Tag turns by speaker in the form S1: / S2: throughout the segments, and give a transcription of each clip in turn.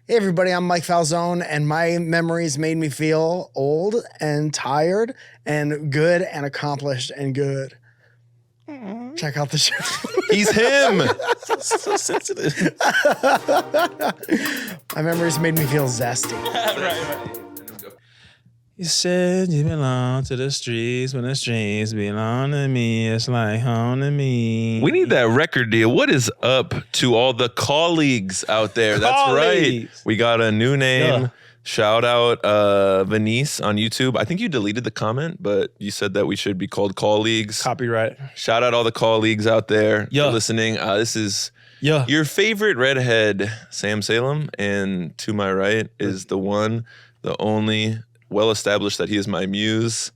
S1: Hey everybody, I'm Mike Falzone, and my memories made me feel old and tired and good and accomplished and good. Check out the show.
S2: He's him.
S3: So sensitive.
S1: My memories made me feel zesty.
S3: Right. You said you belong to the streets, when the streets belong to me. It's like home to me.
S2: We need that record deal. What is up to all the colleagues out there? That's right. We got a new name.
S3: Yeah.
S2: Shout out Venice on YouTube. I think you deleted the comment, but you said that we should be called colleagues.
S3: Copyright.
S2: Shout out all the colleagues out there
S3: Yeah.
S2: listening. This is
S3: Yeah.
S2: your favorite redhead, Sam Salem. And to my right is the one, the only, well-established that he is my muse,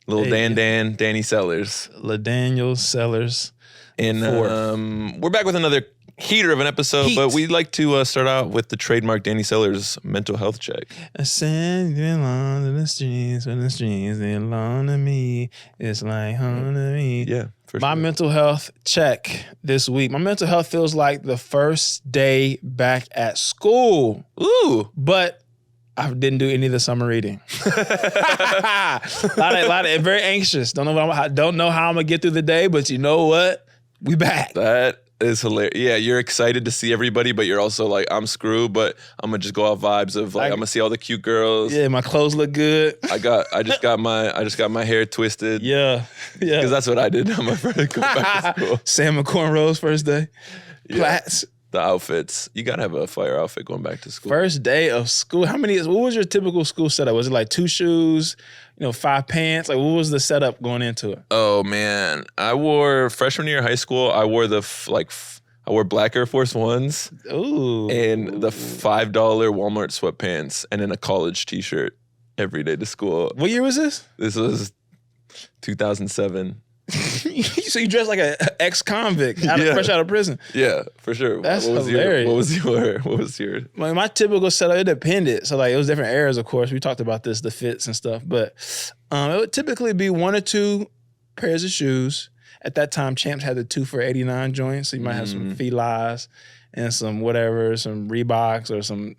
S2: little
S3: Hey.
S2: Danny Sellers.
S3: LaDaniel Sellers.
S2: And
S3: Fourth.
S2: we're back with another heater of an episode,
S3: Heat.
S2: but we'd like to start out with the trademark Danny Sellers mental health check.
S3: I said you belong to the streets, when the streets belong to me. It's like home to me.
S2: Yeah, for
S3: My
S2: sure.
S3: mental health check this week. My mental health feels like the first day back at school,
S2: Ooh.
S3: but I didn't do any of the summer reading. a lot of very anxious. Don't know how I'm gonna get through the day, but you know what? We back.
S2: That is hilarious. Yeah, you're excited to see everybody, but you're also like, I'm screwed, but I'm gonna just go off vibes of like, I'm gonna see all the cute girls.
S3: Yeah, my clothes look good.
S2: I just got my hair twisted.
S3: Yeah.
S2: Because that's what I did on my first go back to school.
S3: Sam and cornrows first day.
S2: Yeah.
S3: Plats.
S2: The outfits. You gotta have a fire outfit going back to school.
S3: First day of school. What was your typical school setup? Was it like 2 shoes, 5 pants? Like what was the setup going into it?
S2: Oh man, I wore freshman year of high school. I wore I wore black Air Force Ones
S3: Ooh.
S2: and the $5 Walmart sweatpants, and then a college T-shirt every day to school.
S3: What year was this?
S2: This was 2007.
S3: So you dressed like an ex-convict fresh out of prison.
S2: Yeah, for sure.
S3: That's
S2: what was
S3: hilarious.
S2: What was your?
S3: My typical setup, it depended. So like it was different eras, of course. We talked about this, the fits and stuff. But it would typically be 1 or 2 pairs of shoes. At that time, Champs had the 2 for $89 joints. So you might have some Felines and some whatever, some Reeboks or some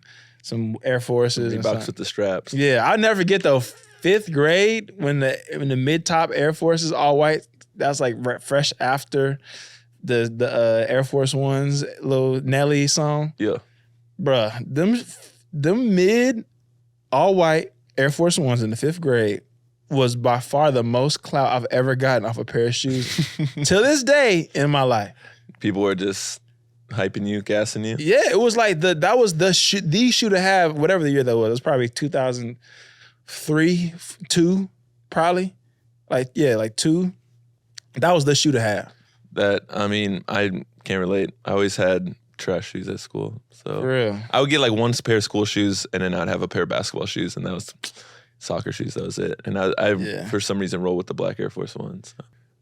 S3: Air Forces.
S2: Reeboks with the straps.
S3: Yeah, I'll never forget though. 5th grade when the mid-top Air Forces all white. That's like fresh after the Air Force Ones little Nelly song.
S2: Yeah.
S3: Bruh, them mid all white Air Force Ones in the 5th grade was by far the most clout I've ever gotten off a pair of shoes to this day in my life.
S2: People were just hyping you, gassing you.
S3: Yeah, it was like that was the shoe to have, whatever the year that was. It was probably 2003, 2, probably. Like 2. That was the shoe to have.
S2: I can't relate. I always had trash shoes at school. So
S3: For real.
S2: I would get like 1 pair of school shoes and then I'd have a pair of basketball shoes, and that was soccer shoes. That was it. And I for some reason roll with the black Air Force Ones.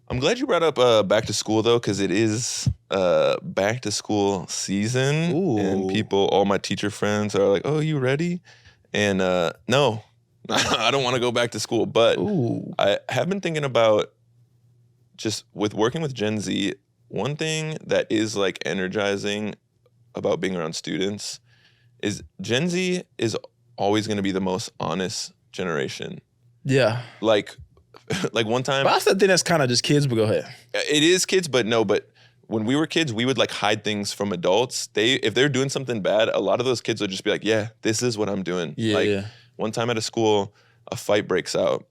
S2: I'm glad you brought up back to school though, because it is back to school season.
S3: Ooh.
S2: And all my teacher friends are like, "Oh, you ready?" And no, I don't want to go back to school. But
S3: Ooh.
S2: I have been thinking about, just with working with Gen Z, one thing that is like energizing about being around students is Gen Z is always going to be the most honest generation.
S3: Yeah.
S2: Like one time,
S3: But I still think that's kind of just kids, but go ahead.
S2: it is kids, but when we were kids, we would like hide things from adults. If they're doing something bad, a lot of those kids would just be like, yeah, this is what I'm doing.
S3: Yeah,
S2: like
S3: yeah.
S2: one time at a school, a fight breaks out.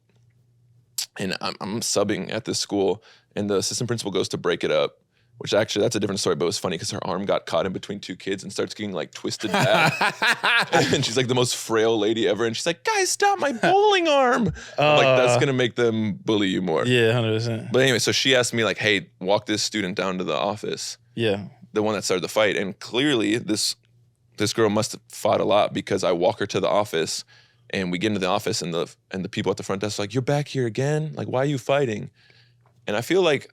S2: And I'm subbing at this school, and the assistant principal goes to break it up, which actually, that's a different story, but it was funny because her arm got caught in between 2 kids and starts getting like twisted back. And she's like the most frail lady ever. And she's like, guys, stop my bowling arm. I'm like, that's going to make them bully you more.
S3: Yeah, 100%.
S2: But anyway, so she asked me like, hey, walk this student down to the office,
S3: Yeah.
S2: the one that started the fight. And clearly this girl must have fought a lot, because I walk her to the office. And we get into the office, and the people at the front desk are like, you're back here again? Like, why are you fighting? And I feel like,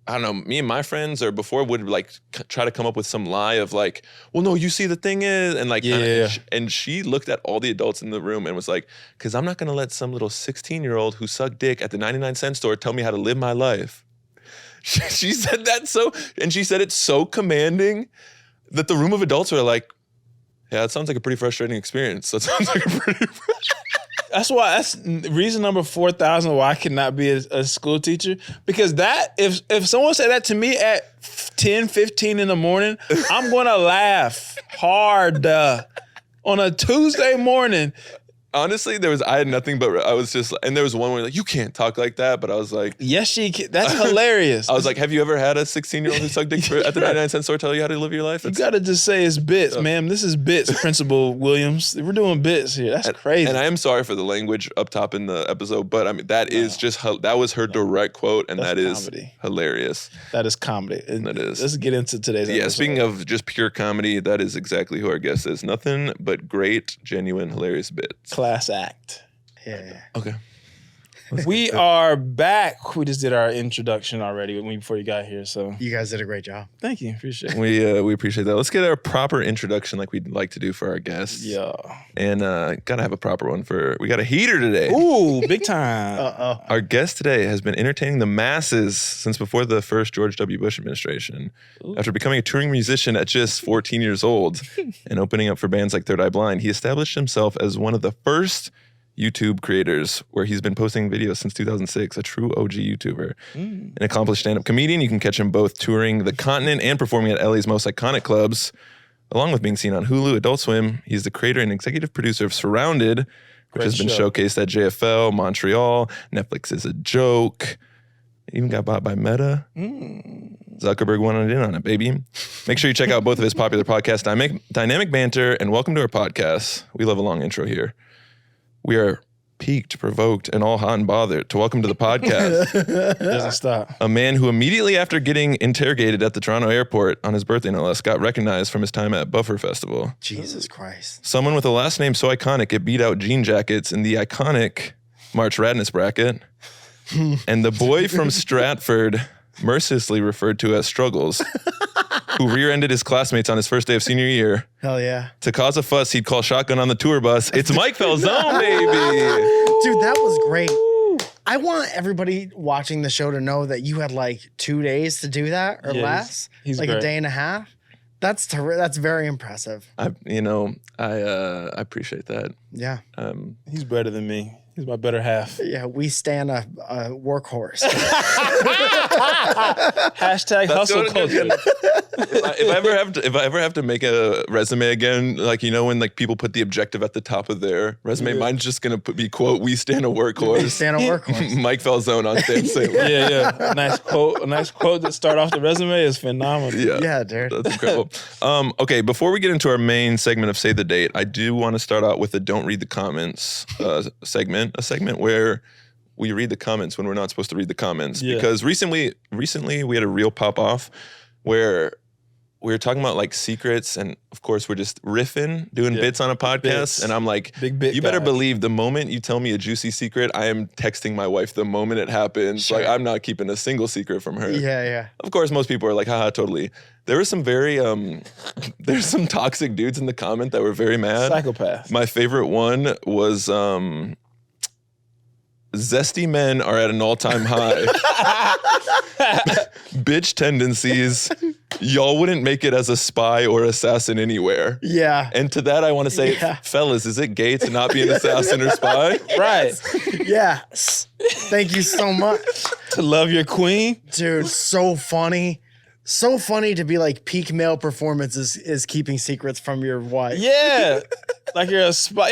S2: I don't know, me and my friends or before would like try to come up with some lie of like, well, no, you see, the thing is, and like, and she looked at all the adults in the room and was like, because I'm not going to let some little 16-year-old who sucked dick at the 99-cent store tell me how to live my life. She said that and she said it so commanding that the room of adults were like, Yeah, that sounds like a pretty frustrating experience. That sounds like a pretty.
S3: That's reason number 4,000 why I cannot be a school teacher. Because that if someone said that to me at 10, 15 in the morning, I'm gonna laugh hard on a Tuesday morning.
S2: Honestly, I had nothing but I was just, and there was one where like, you can't talk like that, but I was like,
S3: yes, she can. That's hilarious.
S2: I was like, have you ever had a 16-year-old who sucked dick at the 99-cent store tell you how to live your life?
S3: You gotta just say it's bits, ma'am. This is bits, Principal Williams. We're doing bits here. That's crazy.
S2: And I am sorry for the language up top in the episode, but I mean that was her direct quote, and that is
S3: comedy.
S2: Hilarious.
S3: That is comedy.
S2: That is.
S3: Let's get into today's episode.
S2: Yeah, speaking of just pure comedy, that is exactly who our guest is. Nothing but great, genuine, hilarious bits.
S3: Class act.
S1: Yeah.
S2: Okay.
S3: We are back. We just did our introduction already with me before you got here, so
S1: You guys did a great job.
S3: thank you. Appreciate it.
S2: We appreciate that. Let's get our proper introduction like we'd like to do for our guests.
S3: Yeah.
S2: And gotta have a proper one we got a heater today.
S3: Ooh, big time.
S1: Uh-oh.
S2: Our guest today has been entertaining the masses since before the first George W. Bush administration.
S3: Ooh.
S2: After becoming a touring musician at just 14 years old and opening up for bands like Third Eye Blind, he established himself as one of the first YouTube creators where he's been posting videos since 2006, a true OG YouTuber. An accomplished stand-up comedian, you can catch him both touring the continent and performing at LA's most iconic clubs, along with being seen on Hulu, Adult Swim. He's the creator and executive producer of Surrounded, which has been showcased at JFL, Montreal, Netflix is a Joke, even got bought by Meta. Zuckerberg wanted in on it, baby. Make sure you check out both of his popular podcasts, Dynamic Banter and Welcome to Our Podcast. We love a long intro here. We are piqued, provoked, and all hot and bothered to welcome to the podcast
S3: Doesn't stop.
S2: a man who immediately after getting interrogated at the Toronto airport on his birthday, no less, got recognized from his time at Buffer Festival.
S1: Jesus Christ.
S2: Someone with a last name so iconic it beat out jean jackets in the iconic March Radness bracket. And the boy from Stratford, mercilessly referred to as Struggles, who rear-ended his classmates on his first day of senior year.
S1: Hell yeah.
S2: To cause a fuss, he'd call shotgun on the tour bus. It's Mike Falzone, baby.
S1: Dude, that was great. I want everybody watching the show to know that you had like 2 days to do that or
S3: Yeah,
S1: less.
S3: he's
S1: like
S3: great.
S1: a day and a half. That's very impressive.
S2: I appreciate that.
S1: Yeah.
S3: He's better than me. He's my better half.
S1: Yeah, we stand a workhorse.
S3: Hashtag hustle culture.
S2: If I ever have to make a resume again, like when like people put the objective at the top of their resume, mine's just gonna be quote, "We stand a
S1: We
S2: workhorse."
S1: stand a workhorse.
S2: Mike Falzone on Stan St. Louis.
S3: Yeah. Nice quote. A nice quote to start off the resume is phenomenal.
S1: Yeah, dude.
S2: That's incredible. Okay, before we get into our main segment of Say the Date, I do want to start out with the Don't Read the Comments segment, a segment where we read the comments when we're not supposed to read the comments.
S3: Yeah.
S2: Because recently we had a reel pop off where we were talking about like secrets, and of course we're just riffing, doing bits on a podcast.
S3: Bits.
S2: And I'm like,
S3: Big bit
S2: you better
S3: guy.
S2: believe the moment you tell me a juicy secret, I am texting my wife the moment it happens.
S1: Sure.
S2: Like I'm not keeping a single secret from her.
S1: Yeah.
S2: Of course, most people are like, haha, totally. There were some very, there's some toxic dudes in the comment that were very mad.
S3: Psychopath.
S2: My favorite one was, zesty men are at an all-time high. Bitch tendencies. Y'all wouldn't make it as a spy or assassin anywhere.
S1: Yeah.
S2: And to that, I want to say, fellas, is it gay to not be an assassin or spy?
S3: Right.
S1: Yeah. Thank you so much.
S3: To love your queen.
S1: Dude, so funny. So funny to be like peak male performance is keeping secrets from your wife.
S3: Yeah. Like you're a spy.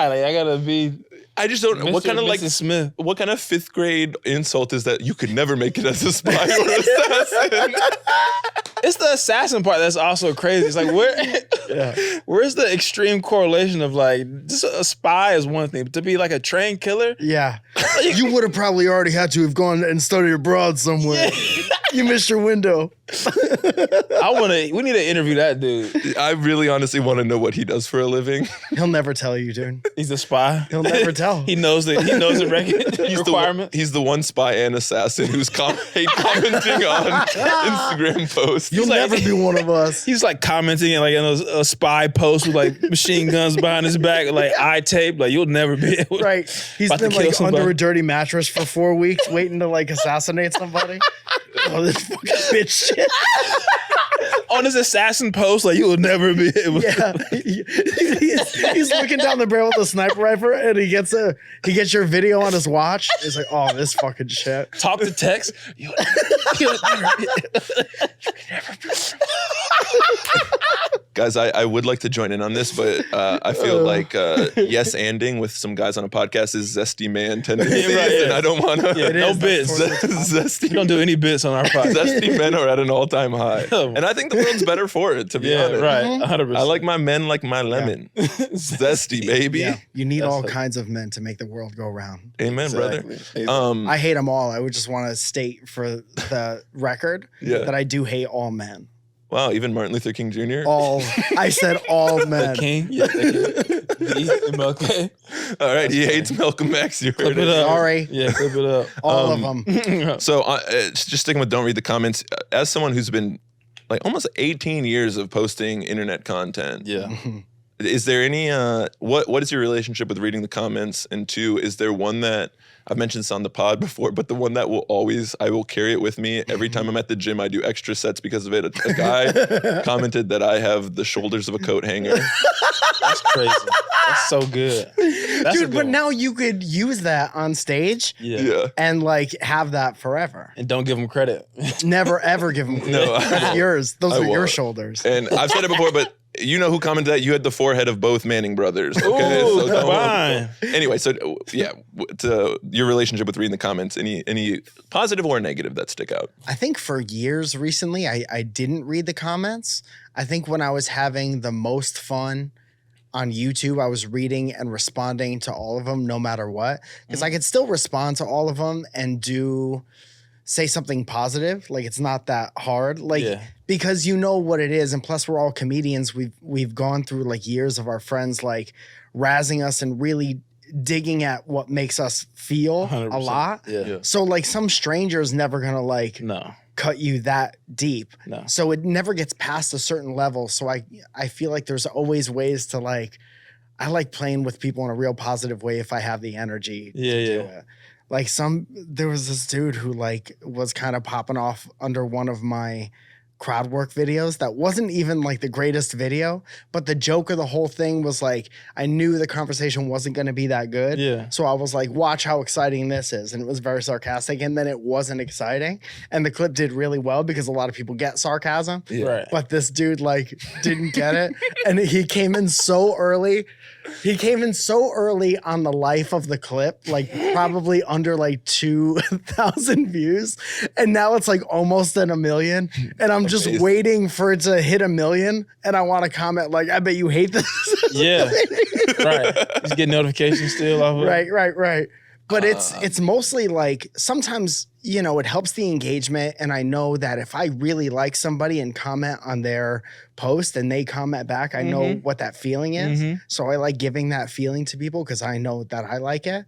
S3: Like I gotta be.
S2: I just don't know. What kind of like
S3: Mrs. Smith.
S2: What kind of fifth grade insult is that? You could never make it as a spy or assassin.
S3: It's the assassin part that's also crazy. It's like where's the extreme correlation of like just a spy is one thing, but to be like a trained killer?
S1: Yeah. You would have probably already had to have gone and studied abroad somewhere. You missed your window.
S3: We need to interview that dude.
S2: I really honestly want to know what he does for a living.
S1: He'll never tell you, dude.
S3: He's a spy.
S1: He'll never tell.
S3: He knows the requirement.
S2: He's the one spy and assassin who's hate commenting on Instagram posts.
S1: You'll never be one of us.
S3: He's like commenting and like in a spy post with like machine guns behind his back, like eye tape. Like you'll never be able.
S1: Right. He's
S3: About to
S1: been
S3: kill
S1: like
S3: somebody.
S1: under a dirty mattress for 4 weeks waiting to like assassinate somebody. Oh, this fucking bitch shit.
S3: On his assassin post, like you will never be able.
S1: Yeah. he's looking down the barrel with a sniper rifle, and he gets your video on his watch. He's like, oh, this fucking shit.
S3: Talk to text.
S2: Guys, I would like to join in on this, but I feel like yes-anding with some guys on a podcast is zesty man tendencies, and I don't want to.
S3: Yeah, no bits.
S2: Zesty.
S3: You don't do any bits on our podcast.
S2: Zesty men are at an all-time high, and I think the world's better for it. To be honest,
S3: right, 100%.
S2: I like my men like my lemon, zesty baby.
S1: Yeah, you need all kinds of men to make the world go round.
S2: Amen, brother.
S1: I hate them all. I would just want to state for the record that I do hate all men.
S2: Wow, even Martin Luther King Jr.
S1: All I said, all men.
S3: The king, yeah, MLK.
S2: All right, he hates Malcolm X. You heard
S3: Clip it up.
S1: Sorry.
S3: Yeah, clip it up.
S1: All of them.
S2: So just sticking with don't read the comments. As someone who's been like almost 18 years of posting internet content,
S3: Yeah.
S2: is there any what is your relationship with reading the comments? And two, is there one that I've mentioned this on the pod before, but the one that I will carry it with me every time I'm at the gym. I do extra sets because of it. A guy commented that I have the shoulders of a coat hanger.
S3: That's crazy. That's so good. That's
S1: Dude, but now you could use that on stage
S2: Yeah.
S1: and like have that forever.
S3: And don't give them credit.
S1: Never ever give them credit.
S2: No,
S1: That's yours. Those
S2: I
S1: are your
S2: won't.
S1: shoulders.
S2: And I've said it before, but you know who commented that? You had the forehead of both Manning brothers. Okay,
S3: Ooh,
S2: don't-
S3: fine.
S2: Anyway, so yeah, to your relationship with reading the comments, any positive or negative that stick out?
S1: I think for years recently, I didn't read the comments. I think when I was having the most fun on YouTube, I was reading and responding to all of them no matter what. Because I could still respond to all of them and say something positive. Like it's not that hard. Like because you know what it is. And plus we're all comedians. We've gone through like years of our friends like razzing us and really digging at what makes us feel
S3: 100%.
S1: a lot.
S3: Yeah.
S1: So like some stranger is never gonna like
S3: No.
S1: cut you that deep.
S3: No.
S1: So it never gets past a certain level. So I feel like there's always ways to like, I like playing with people in a real positive way if I have the energy to do it. Like there was this dude who like was kind of popping off under one of my crowd work videos that wasn't even like the greatest video, but the joke of the whole thing was like, I knew the conversation wasn't going to be that good.
S3: Yeah.
S1: So I was like, watch how exciting this is. And it was very sarcastic. And then it wasn't exciting. And the clip did really well because a lot of people get sarcasm.
S3: Right.
S1: But this dude like didn't get it. And he came in so early. He came in so early on the life of the clip, like probably under like 2,000 views. And now it's like almost at 1 million. And I'm just waiting for it to hit 1 million. And I want to comment like, I bet you hate this.
S3: Yeah. Right. Just get notifications still off of it.
S1: Right. But it's mostly like sometimes, you know, it helps the engagement. And I know that if I really like somebody and comment on their post and they comment back, I know what that feeling is. So I like giving that feeling to people because I know that I like it.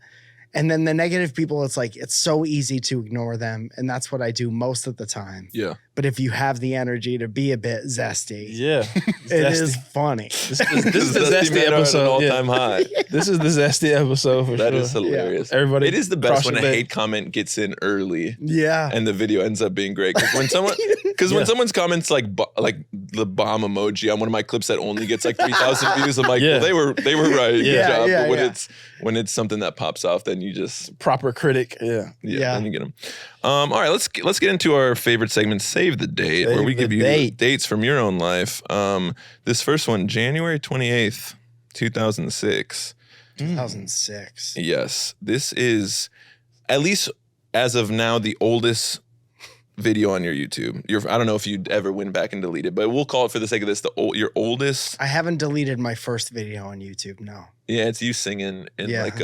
S1: And then the negative people, it's like, it's so easy to ignore them. And that's what I do most of the time.
S2: Yeah.
S1: But if you have the energy to be a bit zesty,
S3: Yeah.
S1: it is funny.
S3: This is the zesty
S2: man are at an
S3: episode.
S2: all-time high.
S3: This is the zesty episode for
S2: That
S3: sure.
S2: is hilarious.
S3: Everybody
S2: It is the best
S3: cross
S2: when a
S3: your leg.
S2: hate comment gets in early
S1: Yeah.
S2: and the video ends up being great. Because when someone's comments like the bomb emoji on one of my clips that only gets like 3,000 views, I'm like, well, they were right. Good job. But when it's something that pops off, then you just
S3: proper critic. Yeah.
S2: then you get them. All right, let's get into our favorite segment, Save the Date, where we give you dates from your own life. This first one, January 28th, 2006.
S1: 2006.
S2: Yes, this is, at least as of now, the oldest video on your YouTube. I don't know if you'd ever went back and delete it, but we'll call it for the sake of this your oldest.
S1: I haven't deleted my first video on YouTube, no.
S2: Yeah, it's you singing in like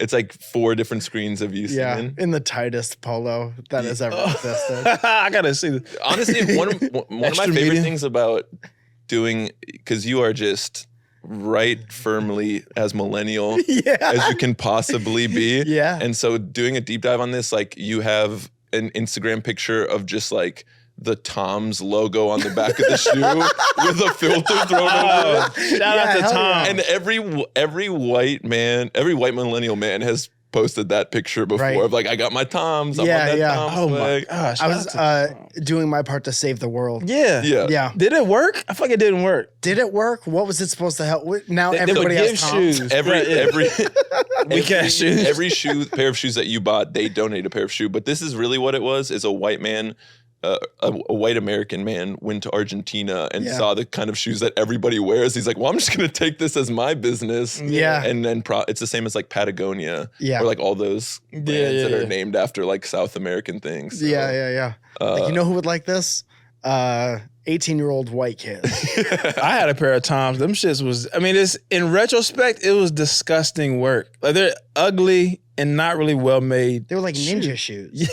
S2: it's like 4 different screens of you singing.
S1: In the tightest polo that has ever existed.
S3: I gotta see this.
S2: Honestly, one of my favorite
S3: medium.
S2: things about doing, because you are just right firmly as millennial as you can possibly be.
S1: Yeah.
S2: And so doing a deep dive on this, like you have an Instagram picture of just like the Tom's logo on the back of the shoe with a filter thrown over it.
S3: Shout out to
S1: hell
S3: Tom.
S1: yeah.
S2: And every white millennial man has posted that picture before
S1: Right.
S2: of like, I got my Toms. I'm
S1: Yeah,
S2: on that
S1: yeah.
S2: Tom
S3: Oh my
S2: swag.
S3: gosh.
S1: I was doing my part to save the world.
S3: Yeah.
S2: Yeah.
S1: Yeah.
S3: Did it work? I feel like it didn't work.
S1: Did it work? What was it supposed to help with? Now
S3: They
S1: everybody
S3: would
S1: has
S3: give
S1: Toms.
S3: shoes.
S2: Every
S3: Weak ass shoes.
S2: every pair of shoes that you bought, they donate a pair of shoes. But this is really what it was: is a white man, a white American man went to Argentina and
S1: Yeah.
S2: saw the kind of shoes that everybody wears. He's like, well, I'm just gonna take this as my business.
S1: Yeah.
S2: And then it's the same as like Patagonia.
S1: Yeah.
S2: Or like all those brands
S3: yeah,
S2: that
S3: yeah.
S2: are named after like South American things. So,
S1: Yeah. Like, you know who would like this? 18-year-old white kid.
S3: I had a pair of Toms. Them shits was, I mean, it's in retrospect, it was disgusting work. Like they're ugly and not really well made.
S1: They were like ninja shoes.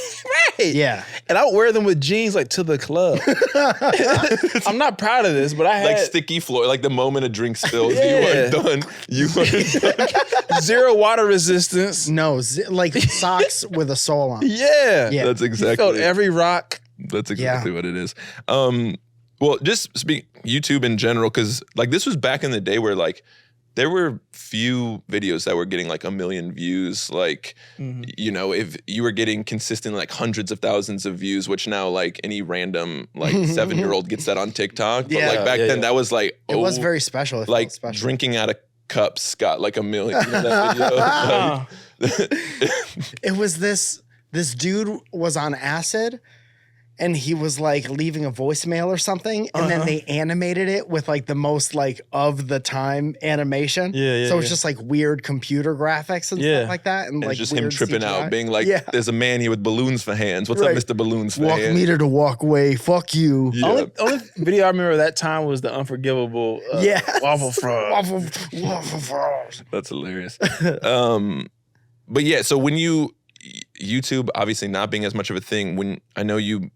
S3: Right.
S1: Yeah.
S3: And I would wear them with jeans like to the club. I'm not proud of this, but I had
S2: Like sticky floor, like the moment a drink spills,
S3: Yeah.
S2: you are done. You are done.
S3: zero water resistance.
S1: No, like socks with a sole on.
S3: Yeah.
S1: Yeah.
S2: That's
S3: You
S2: exactly
S3: felt every rock.
S2: That's exactly what it is. Well, just speak YouTube in general, because like this was back in the day where like there were few videos that were getting like 1 million views. Like, you know, if you were getting consistent like hundreds of thousands of views, which now like any random like 7-year-old gets that on TikTok. But
S1: Yeah.
S2: like back then that was like,
S1: It was very special. It
S2: like
S1: felt special.
S2: drinking out of cups got like 1 million. You know that video?
S1: It was this dude was on acid and he was like leaving a voicemail or something, and then they animated it with like the most like of the time animation.
S3: Yeah,
S1: So it's just like weird computer graphics and stuff like that, and
S2: And
S1: like
S2: it's just him
S1: weird
S2: tripping
S1: CGI.
S2: out, being like,
S1: Yeah.
S2: there's a man here with balloons for hands. What's
S1: Right.
S2: up, Mr. Balloons for
S1: Walk
S2: hands?
S1: meter to walk away. Fuck you.
S2: Yeah.
S3: Only video I remember that time was the unforgivable waffle frog.
S1: Waffle frogs.
S2: That's hilarious. But yeah, so when YouTube obviously not being as much of a thing, when I know you,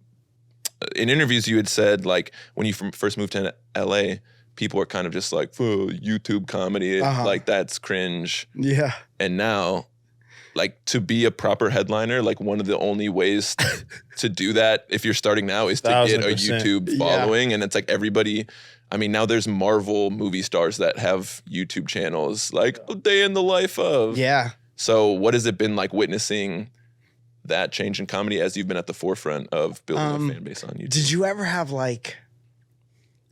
S2: in interviews you had said like when you first moved to LA, people were kind of just like, YouTube comedy, like that's cringe.
S1: Yeah.
S2: And now, like to be a proper headliner, like one of the only ways to do that if you're starting now is to get a
S3: 1000%.
S2: YouTube following. And it's like everybody, I mean, now there's Marvel movie stars that have YouTube channels, like a day in the life of.
S1: Yeah.
S2: So what has it been like witnessing that change in comedy as you've been at the forefront of building a fan base on YouTube?
S1: Did you ever have like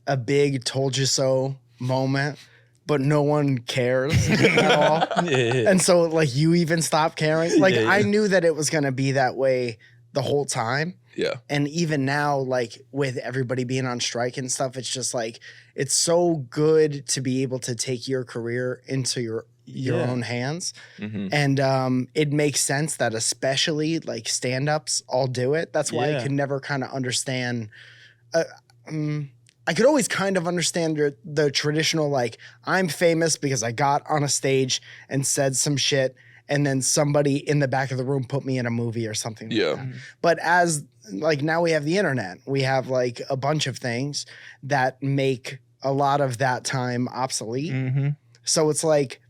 S1: a big told you so moment, but no one cares at all?
S3: Yeah.
S1: And so like you even stopped caring? Like
S3: Yeah, yeah.
S1: I knew that it was going to be that way the whole time.
S2: Yeah.
S1: And even now, like with everybody being on strike and stuff, it's just like, it's so good to be able to take your career into your own hands.
S2: Mm-hmm.
S1: And it makes sense that especially like stand-ups all do it. That's why I
S3: Yeah.
S1: could never kind of understand. I could always kind of understand the traditional, like, I'm famous because I got on a stage and said some shit, and then somebody in the back of the room put me in a movie or something like
S2: Yeah.
S1: that. But as, like, now we have the internet. We have, like, a bunch of things that make a lot of that time obsolete.
S3: Mm-hmm.
S1: So it's like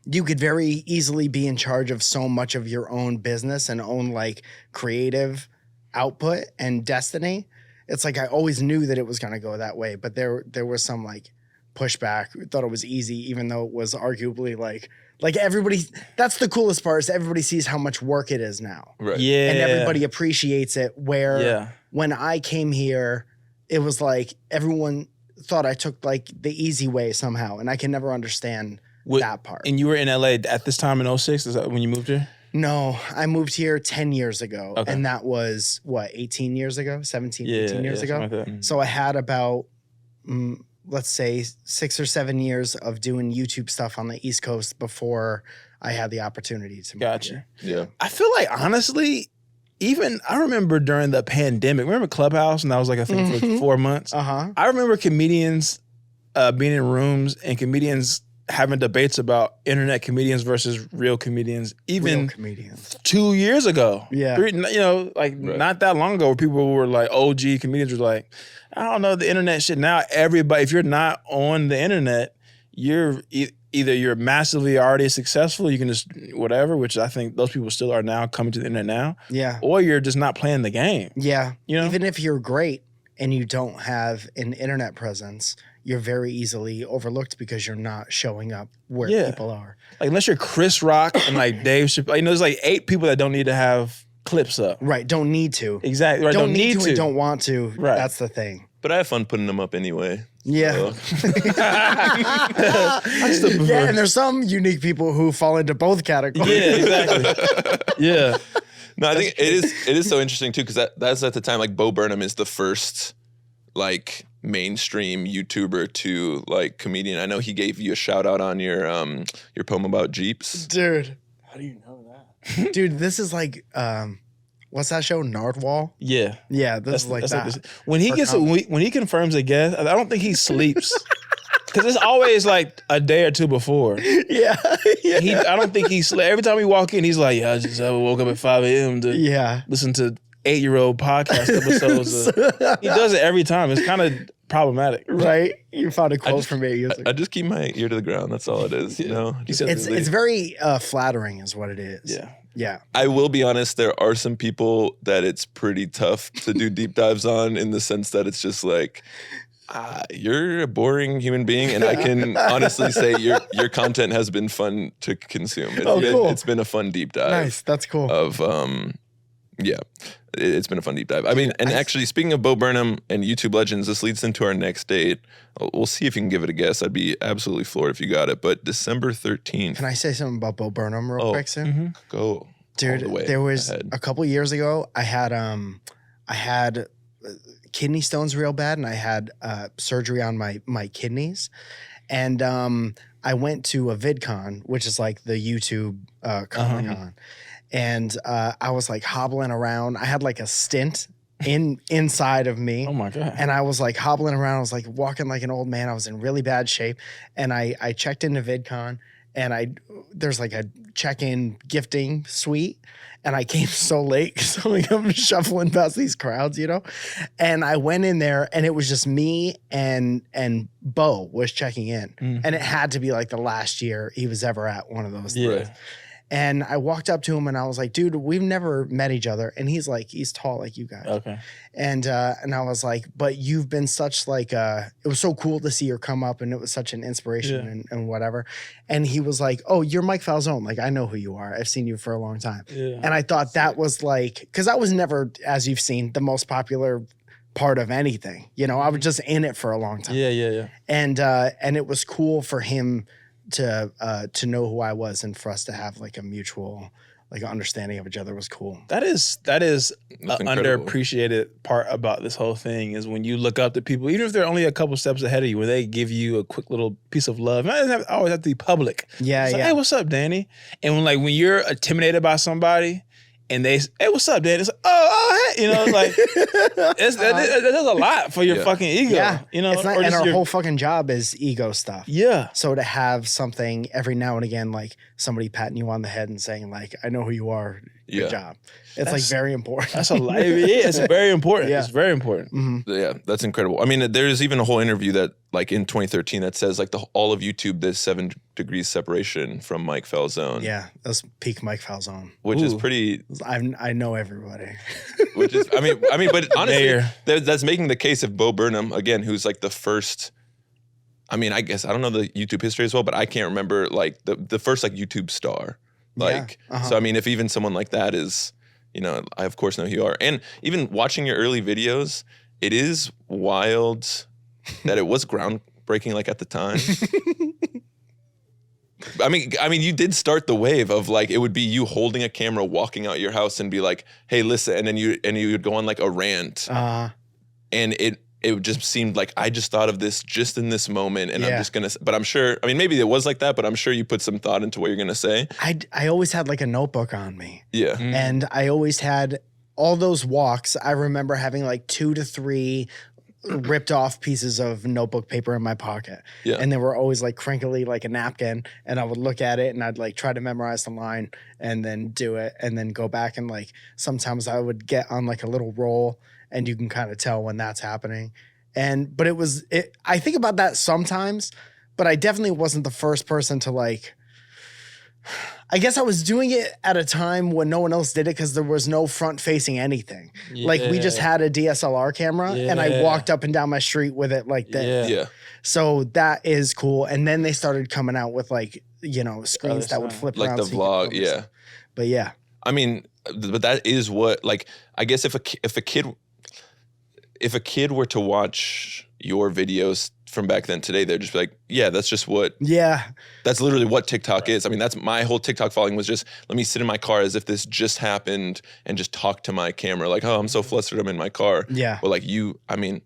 S1: you could very easily be in charge of so much of your own business and own, like, creative output and destiny. It's like I always knew that it was going to go that way, but there was some like pushback. We thought it was easy, even though it was arguably like everybody. That's the coolest part is everybody sees how much work it is now,
S2: Right.
S3: Yeah.
S1: and everybody appreciates it. Where
S3: Yeah.
S1: when I came here, it was like everyone thought I took like the easy way somehow, and I can never understand that part.
S3: And you were in LA at this time in 2006? Is that when you moved here?
S1: No, I moved here 10 years ago,
S3: Okay.
S1: and that was, 18 years ago? 17, 18 years ago?
S3: something like that.
S1: So I had about, let's say, 6 or 7 years of doing YouTube stuff on the East Coast before I had the opportunity to move
S3: Gotcha.
S1: here.
S2: Yeah.
S3: I feel like, honestly, even I remember during the pandemic, remember Clubhouse? And that was like, I think, for 4 months.
S1: Uh-huh.
S3: I remember comedians being in rooms and comedians having debates about internet comedians versus real comedians, even
S1: Real comedians.
S3: 2 years ago.
S1: Yeah.
S3: Like not that long ago, where people were like, OG comedians were like, I don't know, the internet shit. Now everybody, if you're not on the internet, you're either you're massively already successful, you can just whatever, which I think those people still are now coming to the internet now,
S1: Yeah.
S3: or you're just not playing the game.
S1: Yeah.
S3: You know?
S1: Even if you're great and you don't have an internet presence, you're very easily overlooked because you're not showing up where people are.
S3: Like unless you're Chris Rock and like Dave Chappelle, there's like 8 people that don't need to have clips up.
S1: Right, don't need to.
S3: Exactly. Right,
S1: don't need to and don't want to.
S3: Right.
S1: That's the thing.
S2: But I have fun putting them up anyway.
S1: Yeah.
S2: So.
S3: I still prefer.
S1: Yeah, and there's some unique people who fall into both categories.
S3: Yeah, exactly. Yeah.
S2: No, I think it is so interesting too, because that's at the time, like, Bo Burnham is the first like mainstream YouTuber to like comedian. I know he gave you a shout out on your poem about Jeeps.
S1: Dude.
S3: How do you know that?
S1: Dude, this is like what's that show? Nardwuar?
S3: Yeah.
S1: Yeah, this is like that.
S3: When he confirms a guest, I don't think he sleeps. Because it's always like a day or two before.
S1: Yeah.
S3: I don't think he slept. Every time we walk in, he's like, yeah, I woke up at 5 a.m. to listen to 8-year-old podcast episodes. He does it every time. It's kind of problematic.
S1: Right? You found a quote from 8 years ago.
S2: I just keep my ear to the ground. That's all it is. You know?
S1: It's very flattering is what it is.
S3: Yeah.
S1: Yeah.
S2: I will be honest, there are some people that it's pretty tough to do deep dives on, in the sense that it's just like, you're a boring human being, and I can honestly say your content has been fun to consume. It's been a fun deep dive.
S1: Nice, that's cool.
S2: It's been a fun deep dive. I mean, and actually, speaking of Bo Burnham and YouTube legends, this leads into our next date. We'll see if you can give it a guess. I'd be absolutely floored if you got it. But December 13th.
S1: Can I say something about Bo Burnham real quick soon?
S3: Mm-hmm.
S2: Go.
S1: Dude, there was a couple years ago, I had kidney stones real bad, and I had surgery on my kidneys. And I went to a VidCon, which is like the YouTube Comic-Con. And I was like hobbling around. I had like a stint inside of me.
S3: Oh my God.
S1: And I was like hobbling around. I was like walking like an old man. I was in really bad shape. And I checked into VidCon, and there's like a check-in gifting suite. And I came so late because I'm shuffling past these crowds, And I went in there, and it was just me and Bo was checking in.
S3: Mm-hmm.
S1: And it had to be like the last year he was ever at one of those things.
S3: Yeah.
S1: And I walked up to him, and I was like, dude, we've never met each other. And he's tall like you guys.
S3: Okay.
S1: And I was like, but you've been such like, it was so cool to see her come up, and it was such an inspiration and whatever. And he was like, oh, you're Mike Falzone. Like, I know who you are. I've seen you for a long time.
S3: Yeah.
S1: And I thought that was like, because I was never, as you've seen, the most popular part of anything. I was just in it for a long time.
S3: Yeah.
S1: And it was cool for him to know who I was, and for us to have like a mutual like understanding of each other was cool. That is
S3: an underappreciated part about this whole thing, is when you look up to people, even if they're only a couple steps ahead of you, when they give you a quick little piece of love. It doesn't always have to be public.
S1: Yeah,
S3: it's like,
S1: yeah.
S3: hey, what's up, Danny? And when you're intimidated by somebody, and they say, hey, what's up, Danny? It's like, hey, like that does a lot for your fucking ego.
S1: Yeah, it's not, and our
S3: your
S1: whole fucking job is ego stuff.
S3: Yeah.
S1: So to have something every now and again, like somebody patting you on the head and saying, like, I know who you are. Good job. It's like very important.
S3: That's a lot. It's very important.
S1: Yeah.
S3: It's very important.
S1: Mm-hmm.
S2: Yeah, that's incredible. I mean, there's even a whole interview that, like, in 2013 that says, like, all of YouTube, there's 7 degrees separation from Mike Falzone.
S1: Yeah, that's peak Mike Falzone.
S2: Which is pretty.
S1: I know everybody.
S2: Which is, I mean, but honestly, that's making the case of Bo Burnham, again, who's like the first. I mean, I guess I don't know the YouTube history as well, but I can't remember like the first like YouTube star. Like, so I mean, if even someone like that is, I of course know who you are. And even watching your early videos, it is wild that it was groundbreaking like at the time. I mean, you did start the wave of like, it would be you holding a camera, walking out your house and be like, hey, listen. And then you would go on like a rant. And it just seemed like I just thought of this just in this moment, and I'm just gonna. But I'm sure. I mean, maybe it was like that, but I'm sure you put some thought into what you're gonna say.
S1: I always had like a notebook on me.
S2: Yeah,
S1: and I always had all those walks. I remember having like 2 to 3 ripped off pieces of notebook paper in my pocket.
S2: Yeah,
S1: and they were always like crinkly, like a napkin. And I would look at it, and I'd like try to memorize the line, and then do it, and then go back, and like sometimes I would get on like a little roll. And you can kind of tell when that's happening. But I think about that sometimes, but I definitely wasn't the first person to like I guess I was doing it at a time when no one else did it because there was no front facing anything. Like we just had a DSLR camera and I walked up and down my street with it like this.
S2: Yeah.
S1: So that is cool. And then they started coming out with like, you know, screens that would flip
S2: like
S1: around.
S2: the
S1: so you could
S2: vlog.
S1: focus.
S2: Yeah.
S1: But yeah.
S2: I mean, but that is what, like, I guess if a kid were to watch your videos from back then today, they'd just be like, yeah, that's just what.
S1: Yeah.
S2: That's literally what TikTok is. I mean, that's my whole TikTok following was just, let me sit in my car as if this just happened and just talk to my camera. Like, oh, I'm so flustered, I'm in my car.
S1: Yeah.
S2: But like I mean,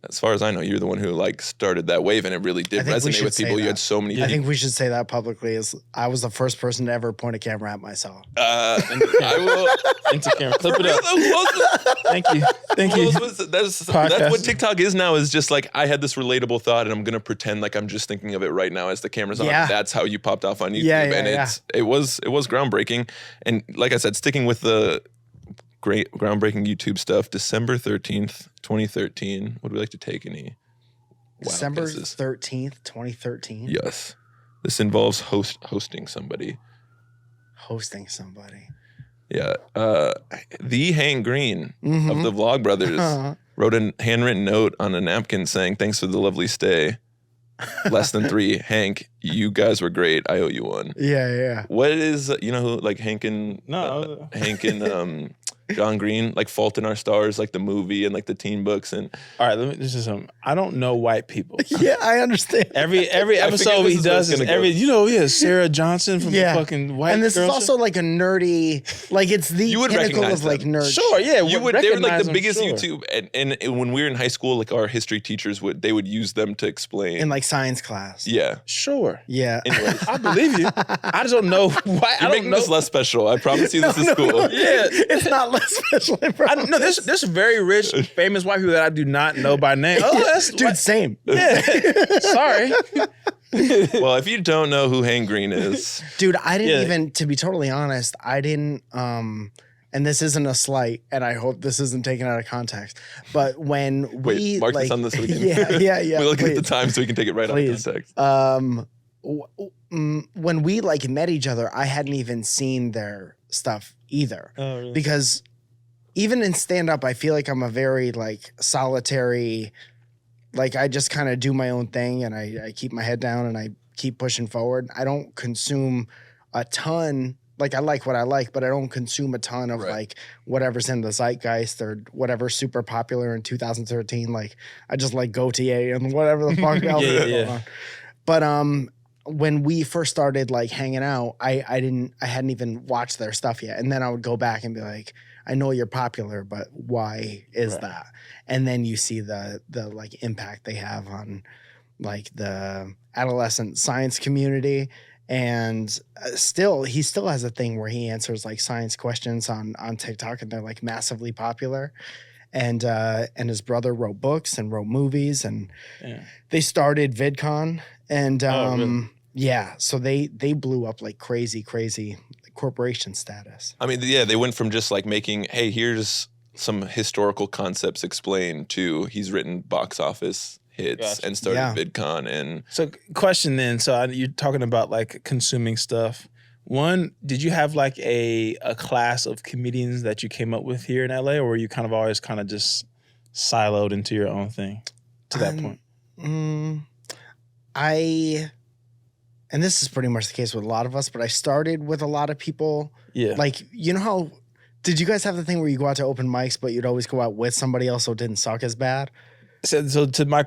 S2: as far as I know, you're the one who like started that wave, and it really did resonate with people. You had so many.
S1: I think we should say that publicly. Is I was the first person to ever point a camera at myself.
S2: I will.
S3: Into camera. Clip it up. Thank you.
S2: That's what TikTok is now. Is just like I had this relatable thought, and I'm gonna pretend like I'm just thinking of it right now as the camera's on.
S1: Yeah.
S2: That's how you popped off on YouTube,
S1: Yeah,
S2: it was groundbreaking. And like I said, sticking with the great groundbreaking YouTube stuff. December 13th, 2013. Would we like to take any?
S1: December
S2: guesses?
S1: 13th, 2013.
S2: Yes. This involves hosting somebody.
S1: Hosting somebody.
S2: Yeah. The Hank Green of the Vlog Brothers wrote a handwritten note on a napkin saying, "Thanks for the lovely stay. Less than 3. Hank, you guys were great. I owe you one."
S1: Yeah.
S2: What is, you know who, like Hank and John Green, like Fault in Our Stars, like the movie and like the teen books and.
S3: All right, this is something. I don't know white people.
S1: Yeah, I understand.
S3: Every episode he does is Sarah Johnson from the fucking white.
S1: And this
S3: girl
S1: is also like a nerdy, like it's the
S2: You would
S1: pinnacle
S2: recognize
S1: of like
S2: them.
S1: nerd.
S3: Sure, yeah.
S2: They were like the biggest
S3: sure.
S2: YouTube, and when we were in high school, like our history teachers would use them to explain.
S1: In like science class.
S2: Yeah.
S3: Sure.
S1: Yeah.
S2: Anyways,
S3: I believe you. I just don't know why.
S2: you're making this less special. I promise you, this is cool.
S3: Yeah,
S1: It's not less special.
S3: no, there's very rich, famous white people that I do not know by name. Oh, that's
S1: Dude, same.
S3: Yeah. Sorry.
S2: Well, if you don't know who Hank Green is,
S1: Dude, I didn't even, to be totally honest, I didn't, and this isn't a slight, and I hope this isn't taken out of context, but when we,
S2: mark
S1: like,
S2: this on this weekend.
S1: Yeah.
S2: we look at the
S1: please.
S2: time so we can take it right out of context.
S1: When we like met each other, I hadn't even seen their stuff either.
S3: Oh, really?
S1: Because even in stand-up, I feel like I'm a very like solitary, like I just kind of do my own thing and I keep my head down and I keep pushing forward. I don't consume a ton. Like I like what I like, but I don't consume a ton of like whatever's in the zeitgeist or whatever's super popular in 2013. Like I just like Gautier and whatever the fuck else is going on. But when we first started like hanging out, I hadn't even watched their stuff yet. And then I would go back and be like, I know you're popular, but why is that? And then you see the like impact they have on like the adolescent science community. And he still has a thing where he answers like science questions on TikTok, and they're like massively popular. And his brother wrote books and wrote movies, and they started VidCon, and
S3: really?
S1: yeah, so they blew up like crazy corporation status.
S2: I mean, yeah, they went from just like making, hey, here's some historical concepts explained, to he's written box office hits and started VidCon. And
S3: so question then, so you're talking about like consuming stuff. One, did you have like a class of comedians that you came up with here in LA, or were you kind of always kind of just siloed into your own thing to that point?
S1: And this is pretty much the case with a lot of us, but I started with a lot of people. Yeah. Like, you know how, did you guys have the thing where you go out to open mics, but you'd always go out with somebody else so it didn't suck as bad?
S3: So to my,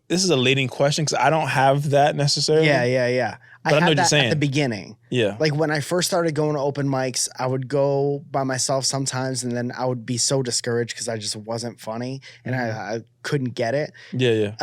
S3: this is a leading question because I don't have that necessarily.
S1: Yeah.
S3: But I know what you're saying.
S1: At the beginning. Yeah. Like when I first started going to open mics, I would go by myself sometimes, and then I would be so discouraged because I just wasn't funny and I couldn't get it.
S3: Yeah.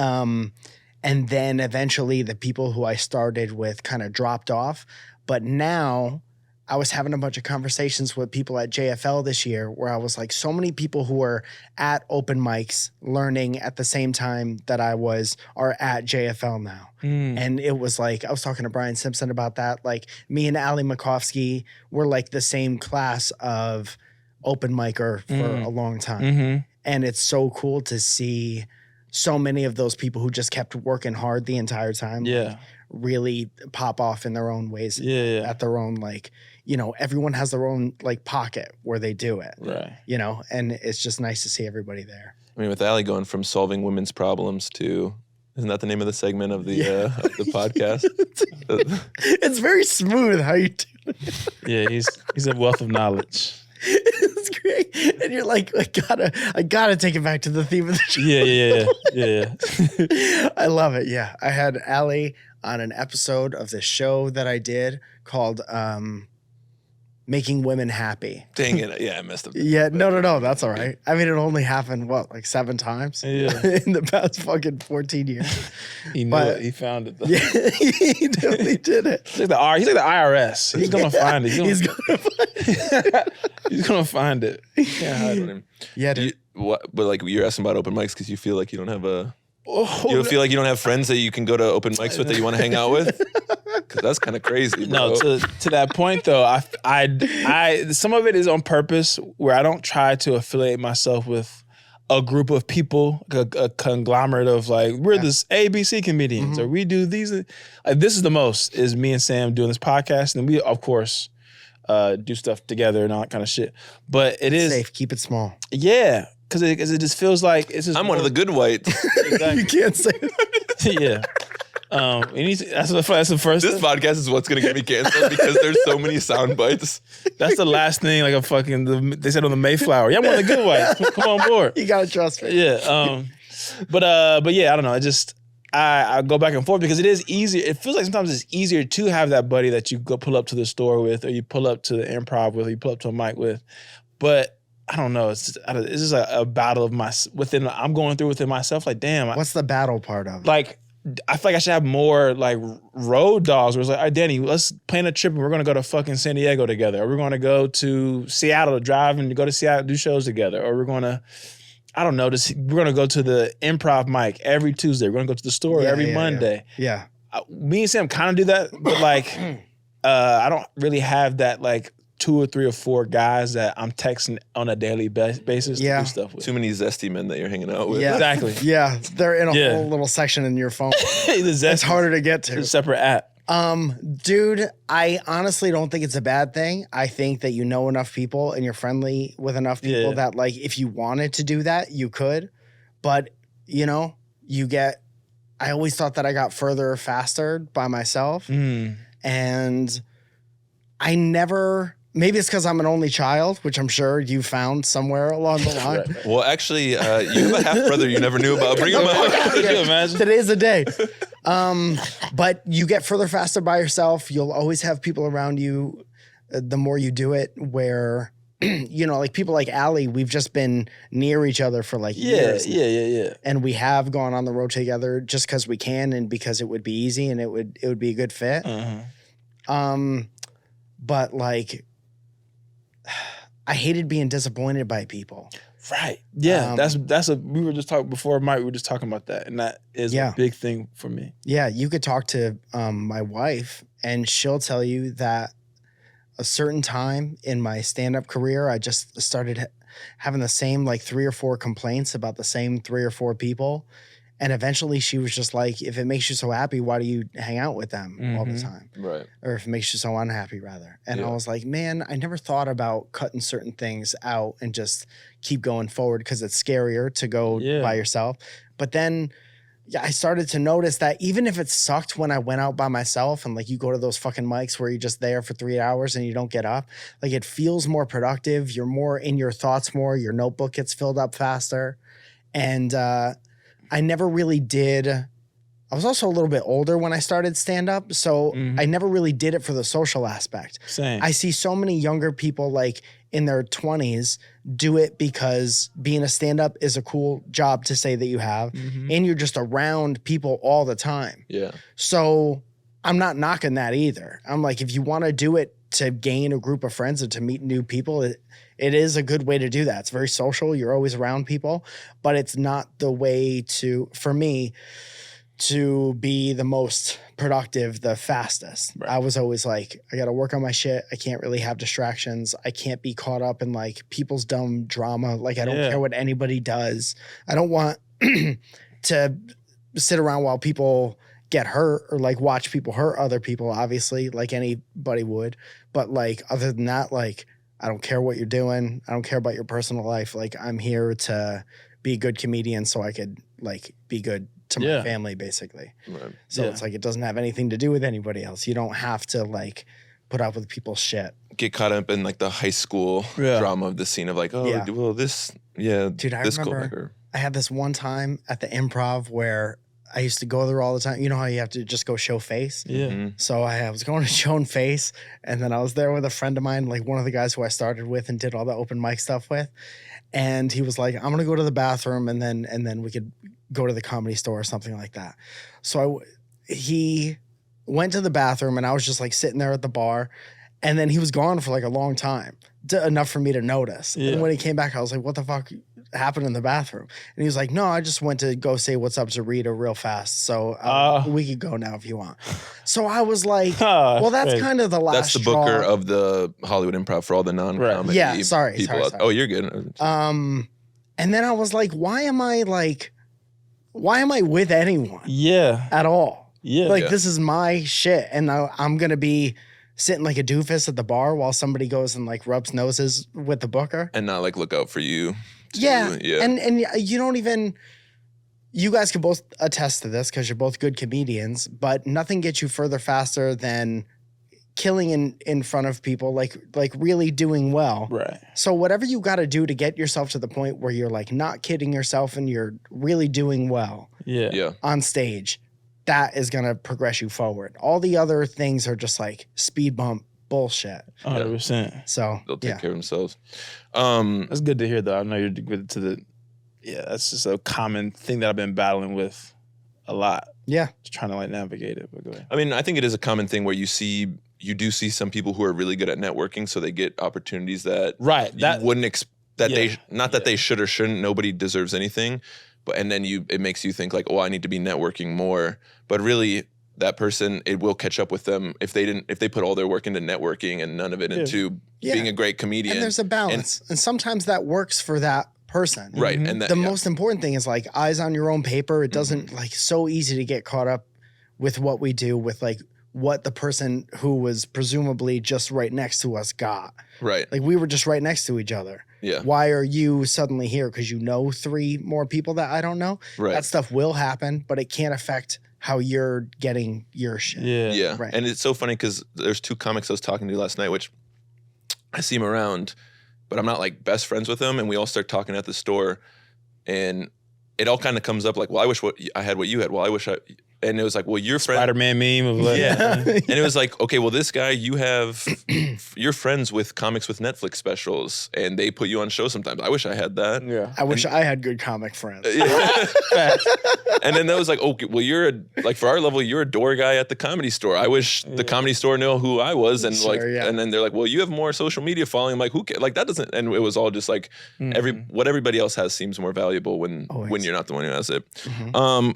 S1: And then eventually the people who I started with kind of dropped off. But now I was having a bunch of conversations with people at JFL this year where I was like, so many people who were at open mics learning at the same time that I was are at JFL now. And it was like, I was talking to Brian Simpson about that. Like me and Ali Makovsky were like the same class of open micer for a long time. And it's so cool to see so many of those people who just kept working hard the entire time.
S3: Yeah.
S1: Like really pop off in their own ways.
S3: Yeah.
S1: At their own, like, you know, everyone has their own like pocket where they do it.
S3: Right.
S1: You know, and it's just nice to see everybody there.
S2: I mean, with Allie going from solving women's problems to, isn't that the name of the segment of the of the podcast?
S1: It's very smooth how you do it.
S3: Yeah, he's a wealth of knowledge.
S1: It's great. And you're like, I gotta take it back to the theme of the show.
S3: Yeah.
S1: I love it. Yeah. I had Allie on an episode of this show that I did called Making Women Happy.
S2: Dang it. Yeah, I messed up.
S1: Yeah, no. That's all right. I mean, it only happened, like 7 times in the past fucking 14 years.
S3: He knew it. He found it, though.
S1: Yeah, he totally did it.
S3: He's like the IRS. He's going to find it.
S1: He's going to find it.
S3: He's going to find it.
S2: Can't hide from him.
S1: Yeah, dude.
S2: But like, you're asking about open mics because you feel like you don't have
S3: Oh,
S2: you don't feel like you don't have friends that you can go to open mics with that you want to hang out with? Because that's kind of crazy, bro.
S3: No, to that point though, I some of it is on purpose where I don't try to affiliate myself with a group of people, a conglomerate of like, we're this ABC comedians or we do these. Like, this is the most is me and Sam doing this podcast, and we of course do stuff together and all that kind of shit. But it is
S1: safe. Keep it small.
S3: Yeah. Because it just feels like it's just
S2: I'm one of the good whites.
S3: Exactly.
S1: You can't say it.
S3: Yeah. That's the first.
S2: This podcast is what's gonna get me canceled because there's so many sound bites.
S3: That's the last thing, like they said on the Mayflower. Yeah, I'm one of the good whites. Come on board.
S1: You gotta trust me.
S3: Yeah. But yeah, I don't know. It just I go back and forth because it is easier. It feels like sometimes it's easier to have that buddy that you go pull up to the store with, or you pull up to the improv with, or you pull up to a mic with. But I don't know. It's just a battle of I'm going through within myself. Like, damn.
S1: What's the battle part of it?
S3: Like, I feel like I should have more like road dogs where it's like, all right, Danny, let's plan a trip and we're going to go to fucking San Diego together. Or we're going to go to Seattle to drive and go to Seattle, do shows together. Or we're going to, I don't know, we're going to go to the improv mic every Tuesday. We're going to go to the store every Monday.
S1: Yeah.
S3: Me and Sam kind of do that, but like, I don't really have that like 2 or 3 or 4 guys that I'm texting on a daily basis to do stuff with.
S2: Too many zesty men that you're hanging out with.
S1: Yeah.
S3: Exactly.
S1: Yeah. They're in a whole little section in your phone. It's harder to get to.
S3: It's a separate app.
S1: Dude, I honestly don't think it's a bad thing. I think that you know enough people and you're friendly with enough people that like if you wanted to do that, you could. But, you know, I always thought that I got further faster by myself. And I never... Maybe it's because I'm an only child, which I'm sure you found somewhere along the line.
S2: Right. Well, actually, you have a half brother you never knew about. Bring him out.
S3: Could you imagine?
S1: Today's the day. But you get further faster by yourself. You'll always have people around you the more you do it where, you know, like people like Allie, we've just been near each other for like years.
S3: Yeah.
S1: And we have gone on the road together just because we can and because it would be easy and it would be a good fit. But like... I hated being disappointed by people.
S3: Right. Yeah. We were just talking before, Mike, we were just talking about that. And that is a big thing for me.
S1: Yeah. You could talk to my wife and she'll tell you that a certain time in my stand-up career, I just started having the same like 3 or 4 complaints about the same 3 or 4 people. And eventually she was just like, if it makes you so happy, why do you hang out with them all the time?
S2: Right.
S1: Or if it makes you so unhappy, rather. And I was like, man, I never thought about cutting certain things out and just keep going forward because it's scarier to go by yourself. But then I started to notice that even if it sucked when I went out by myself and like you go to those fucking mics where you're just there for 3 hours and you don't get up, like it feels more productive. You're more in your thoughts more. Your notebook gets filled up faster. And, I never really did. I was also a little bit older when I started stand-up, so I never really did it for the social aspect.
S3: Same.
S1: I see so many younger people like in their 20s do it because being a stand-up is a cool job to say that you have, and you're just around people all the time.
S2: Yeah.
S1: So I'm not knocking that either. I'm like, if you want to do it to gain a group of friends and to meet new people, it is a good way to do that. It's very social. You're always around people, but it's not the way for me to be the most productive, the fastest. Right. I was always like, I got to work on my shit. I can't really have distractions. I can't be caught up in like people's dumb drama. Like I don't care what anybody does. I don't want to sit around while people get hurt or like watch people hurt other people, obviously, like anybody would. But like other than that, like I don't care what you're doing. I don't care about your personal life. Like I'm here to be a good comedian so I could like be good to my family, basically.
S2: Right.
S1: So it's like it doesn't have anything to do with anybody else. You don't have to like put up with people's shit.
S2: Get caught up in like the high school drama of the scene of like, well, this,
S1: dude, I
S2: this
S1: remember I had this one time at the Improv where I used to go there all the time. You know how you have to just go show face?
S3: Yeah.
S2: Mm-hmm.
S1: So I was going to show face, and then I was there with a friend of mine, like one of the guys who I started with and did all the open mic stuff with. And he was like, I'm gonna go to the bathroom and then we could go to the Comedy Store or something like that. So he went to the bathroom and I was just like sitting there at the bar, and then he was gone for like a long time, enough for me to notice.
S3: Yeah.
S1: And when he came back, I was like, what the fuck happened in the bathroom? And he was like, no, I just went to go say what's up to Rita real fast. So we could go now if you want. So I was like, well, that's kind of the last
S2: That's the booker of the Hollywood Improv for all the non-comedy
S1: Yeah, sorry.
S2: people. Oh, you're good.
S1: And then I was like, why am I with anyone?
S3: Yeah.
S1: At all?
S3: Yeah.
S1: Like this is my shit, and I'm gonna be sitting like a doofus at the bar while somebody goes and like rubs noses with the booker
S2: And not like look out for you.
S1: Yeah. And you don't even, you guys can both attest to this because you're both good comedians, but nothing gets you further faster than killing in front of people, like really doing well.
S3: Right.
S1: So whatever you got to do to get yourself to the point where you're like not kidding yourself and you're really doing well on stage, that is going to progress you forward. All the other things are just like speed bump bullshit.
S3: 100%.
S1: So
S2: they'll take care of themselves.
S3: That's good to hear, though. I know you're good to the. Yeah, that's just a common thing that I've been battling with a lot.
S1: Yeah,
S3: just trying to like navigate it. But go ahead.
S2: I mean, I think it is a common thing where you do see some people who are really good at networking, so they get opportunities that you wouldn't they should or shouldn't. Nobody deserves anything, but and then it makes you think like, oh, I need to be networking more. But really, that person, it will catch up with them if they put all their work into networking and none of it into being a great comedian.
S1: And there's a balance, and sometimes that works for that person.
S2: Right. And
S1: the most important thing is like eyes on your own paper. It doesn't like so easy to get caught up with what we do with like what the person who was presumably just right next to us got.
S2: Right.
S1: Like we were just right next to each other.
S2: Yeah.
S1: Why are you suddenly here? Because you know 3 more people that I don't know.
S2: Right.
S1: That stuff will happen, but it can't affect how you're getting your shit.
S2: Yeah.
S1: Right.
S2: And it's so funny because there's 2 comics I was talking to last night, which I see them around, but I'm not like best friends with them. And we all start talking at the store, and it all kind of comes up like, well, I wish I had what you had. Well, I wish and it was like, well, your friend
S3: Spider-Man meme of like,
S2: and it was like, okay, well, this guy, you're friends with comics with Netflix specials, and they put you on shows sometimes. I wish I had that.
S3: Yeah.
S1: I wish I had good comic friends.
S2: And then that was like, okay, well, for our level, you're a door guy at the Comedy Store. I wish the Comedy Store knew who I was, and and then they're like, well, you have more social media following. I'm like, who cares? Like that doesn't, and it was all just like what everybody else has seems more valuable when you're not the one who has it.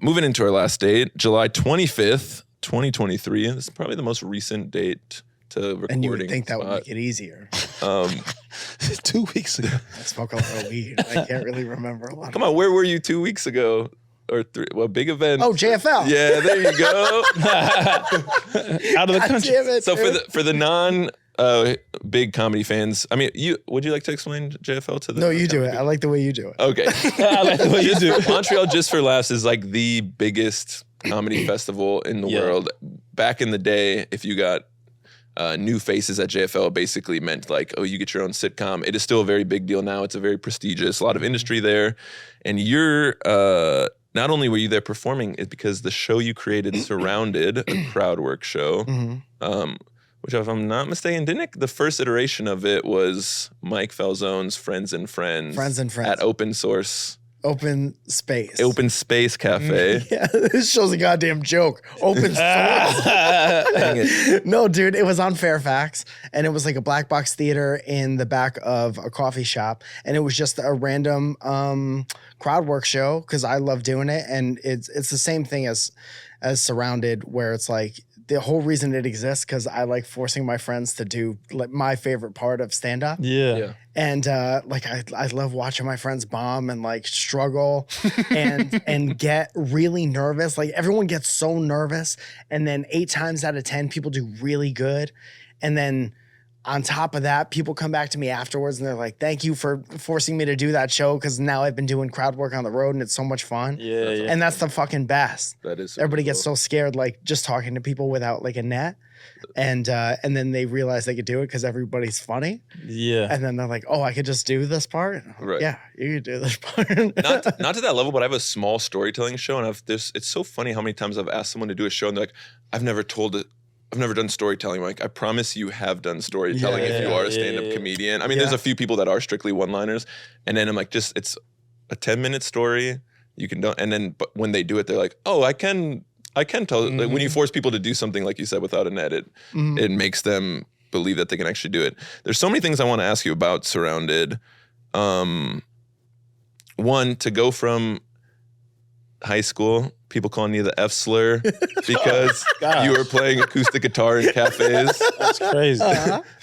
S2: Moving into our last date, July 25th, 2023. This is probably the most recent date to recording.
S1: And you would think that would make it easier.
S3: 2 weeks ago.
S1: I smoke a lot of weed. I can't really remember a lot.
S2: Come on, where were you 2 weeks ago? Or 3? Well, big event.
S1: Oh, JFL.
S2: Yeah, there you go.
S3: Out of the country.
S1: Damn it,
S2: So for the non big comedy fans, I mean, would you like to explain JFL to them?
S1: No, you do it. I like the way you do it.
S2: Okay.
S3: I like the way you do it.
S2: Montreal Just for Laughs is like the biggest comedy festival in the world. Back in the day, if you got new faces at JFL, it basically meant like, oh, you get your own sitcom. It is still a very big deal now. It's a very prestigious, a lot of industry there. And you're, not only were you there performing, it's because the show you created surrounded a crowd work show, which if I'm not mistaken, the first iteration of it was Mike Falzone's Friends and Friends. At Open Space Cafe.
S1: Yeah, this show's a goddamn joke. Open source.
S2: Dang it.
S1: No, dude, it was on Fairfax, and it was like a black box theater in the back of a coffee shop, and it was just a random crowd work show because I love doing it, and it's the same thing as Surrounded, where it's like the whole reason it exists because I like forcing my friends to do like my favorite part of stand up.
S3: Yeah.
S1: And like I love watching my friends bomb and like struggle and get really nervous. Like everyone gets so nervous, and then 8 times out of 10 people do really good, and then on top of that, people come back to me afterwards and they're like, "Thank you for forcing me to do that show because now I've been doing crowd work on the road and it's so much fun."
S3: Yeah.
S1: And that's the fucking best.
S2: That is.
S1: Everybody gets so scared, like just talking to people without like a net, and then they realize they could do it because everybody's funny.
S3: Yeah.
S1: And then they're like, "Oh, I could just do this part."
S2: Right.
S1: Yeah, you could do this part.
S2: not to that level, but I have a small storytelling show, and it's so funny how many times I've asked someone to do a show, and they're like, I've never done storytelling. I'm like, I promise you have done storytelling if you are a stand-up comedian. I mean, there's a few people that are strictly one-liners, and then I'm like, it's a 10-minute story. You can do, and then but when they do it, they're like, oh, I can tell. Like, when you force people to do something, like you said, without an edit, it makes them believe that they can actually do it. There's so many things I want to ask you about Surrounded. One, to go from high school, people calling you the F slur because you were playing acoustic guitar in cafes.
S3: That's crazy.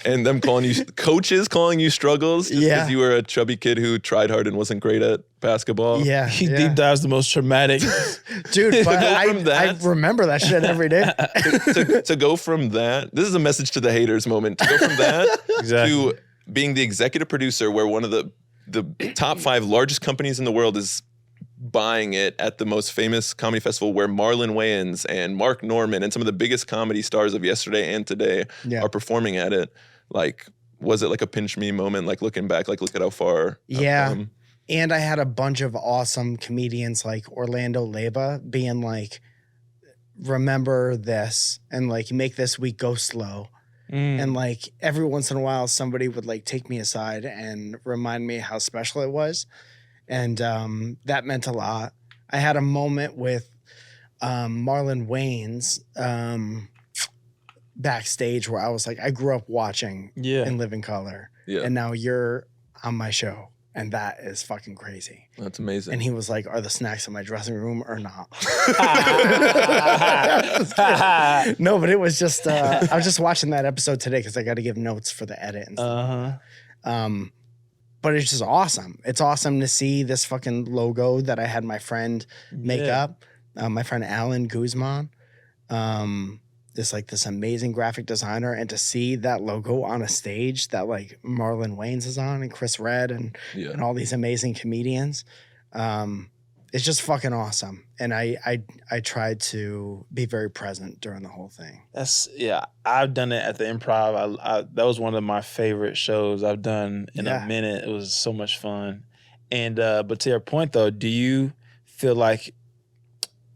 S2: And them coaches calling you struggles just because you were a chubby kid who tried hard and wasn't great at basketball.
S1: Yeah.
S3: He deep dives the most traumatic.
S1: Dude, but I remember that shit every day.
S2: To go from that, this is a message to the haters moment. To go from that to being the executive producer where one of the top 5 largest companies in the world is buying it at the most famous comedy festival where Marlon Wayans and Mark Norman and some of the biggest comedy stars of yesterday and today are performing at it. Like, was it like a pinch me moment? Like looking back, like look at how far.
S1: Yeah. And I had a bunch of awesome comedians like Orlando Leyva being like, remember this and like make this week go slow. And like every once in a while, somebody would like take me aside and remind me how special it was. And that meant a lot. I had a moment with Marlon Wayans backstage where I was like, I grew up watching In Living Color. Yeah. And now you're on my show. And that is fucking crazy.
S2: That's amazing.
S1: And he was like, are the snacks in my dressing room or not? No, but it was just, I was just watching that episode today because I got to give notes for the edit and stuff. But it's just awesome. It's awesome to see this fucking logo that I had my friend make up. My friend Alan Guzman. This amazing graphic designer, and to see that logo on a stage that like Marlon Wayans is on and Chris Redd and all these amazing comedians. It's just fucking awesome. And I tried to be very present during the whole thing.
S3: I've done it at the Improv. That was one of my favorite shows I've done in a minute. It was so much fun. And but to your point though, do you feel like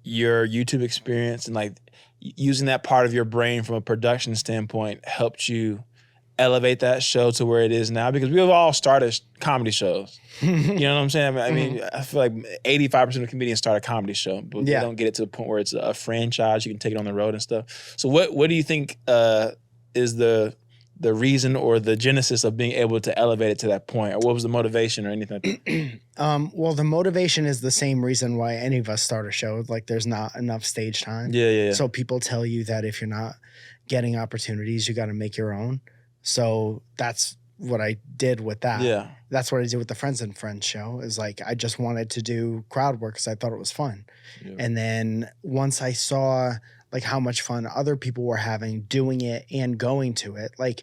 S3: your YouTube experience and like using that part of your brain from a production standpoint helped you elevate that show to where it is now? Because we have all started comedy shows. You know what I'm saying? I mean, I feel like 85% of comedians start a comedy show, but they don't get it to the point where it's a franchise. You can take it on the road and stuff. So what do you think is the reason or the genesis of being able to elevate it to that point? Or what was the motivation or anything like that?
S1: Well, the motivation is the same reason why any of us start a show. Like there's not enough stage time.
S3: Yeah.
S1: So people tell you that if you're not getting opportunities, you got to make your own. So that's what I did with that.
S3: Yeah.
S1: That's what I did with the Friends and Friends show, is like I just wanted to do crowd work because I thought it was fun. Yeah. And then once I saw like how much fun other people were having doing it and going to it, like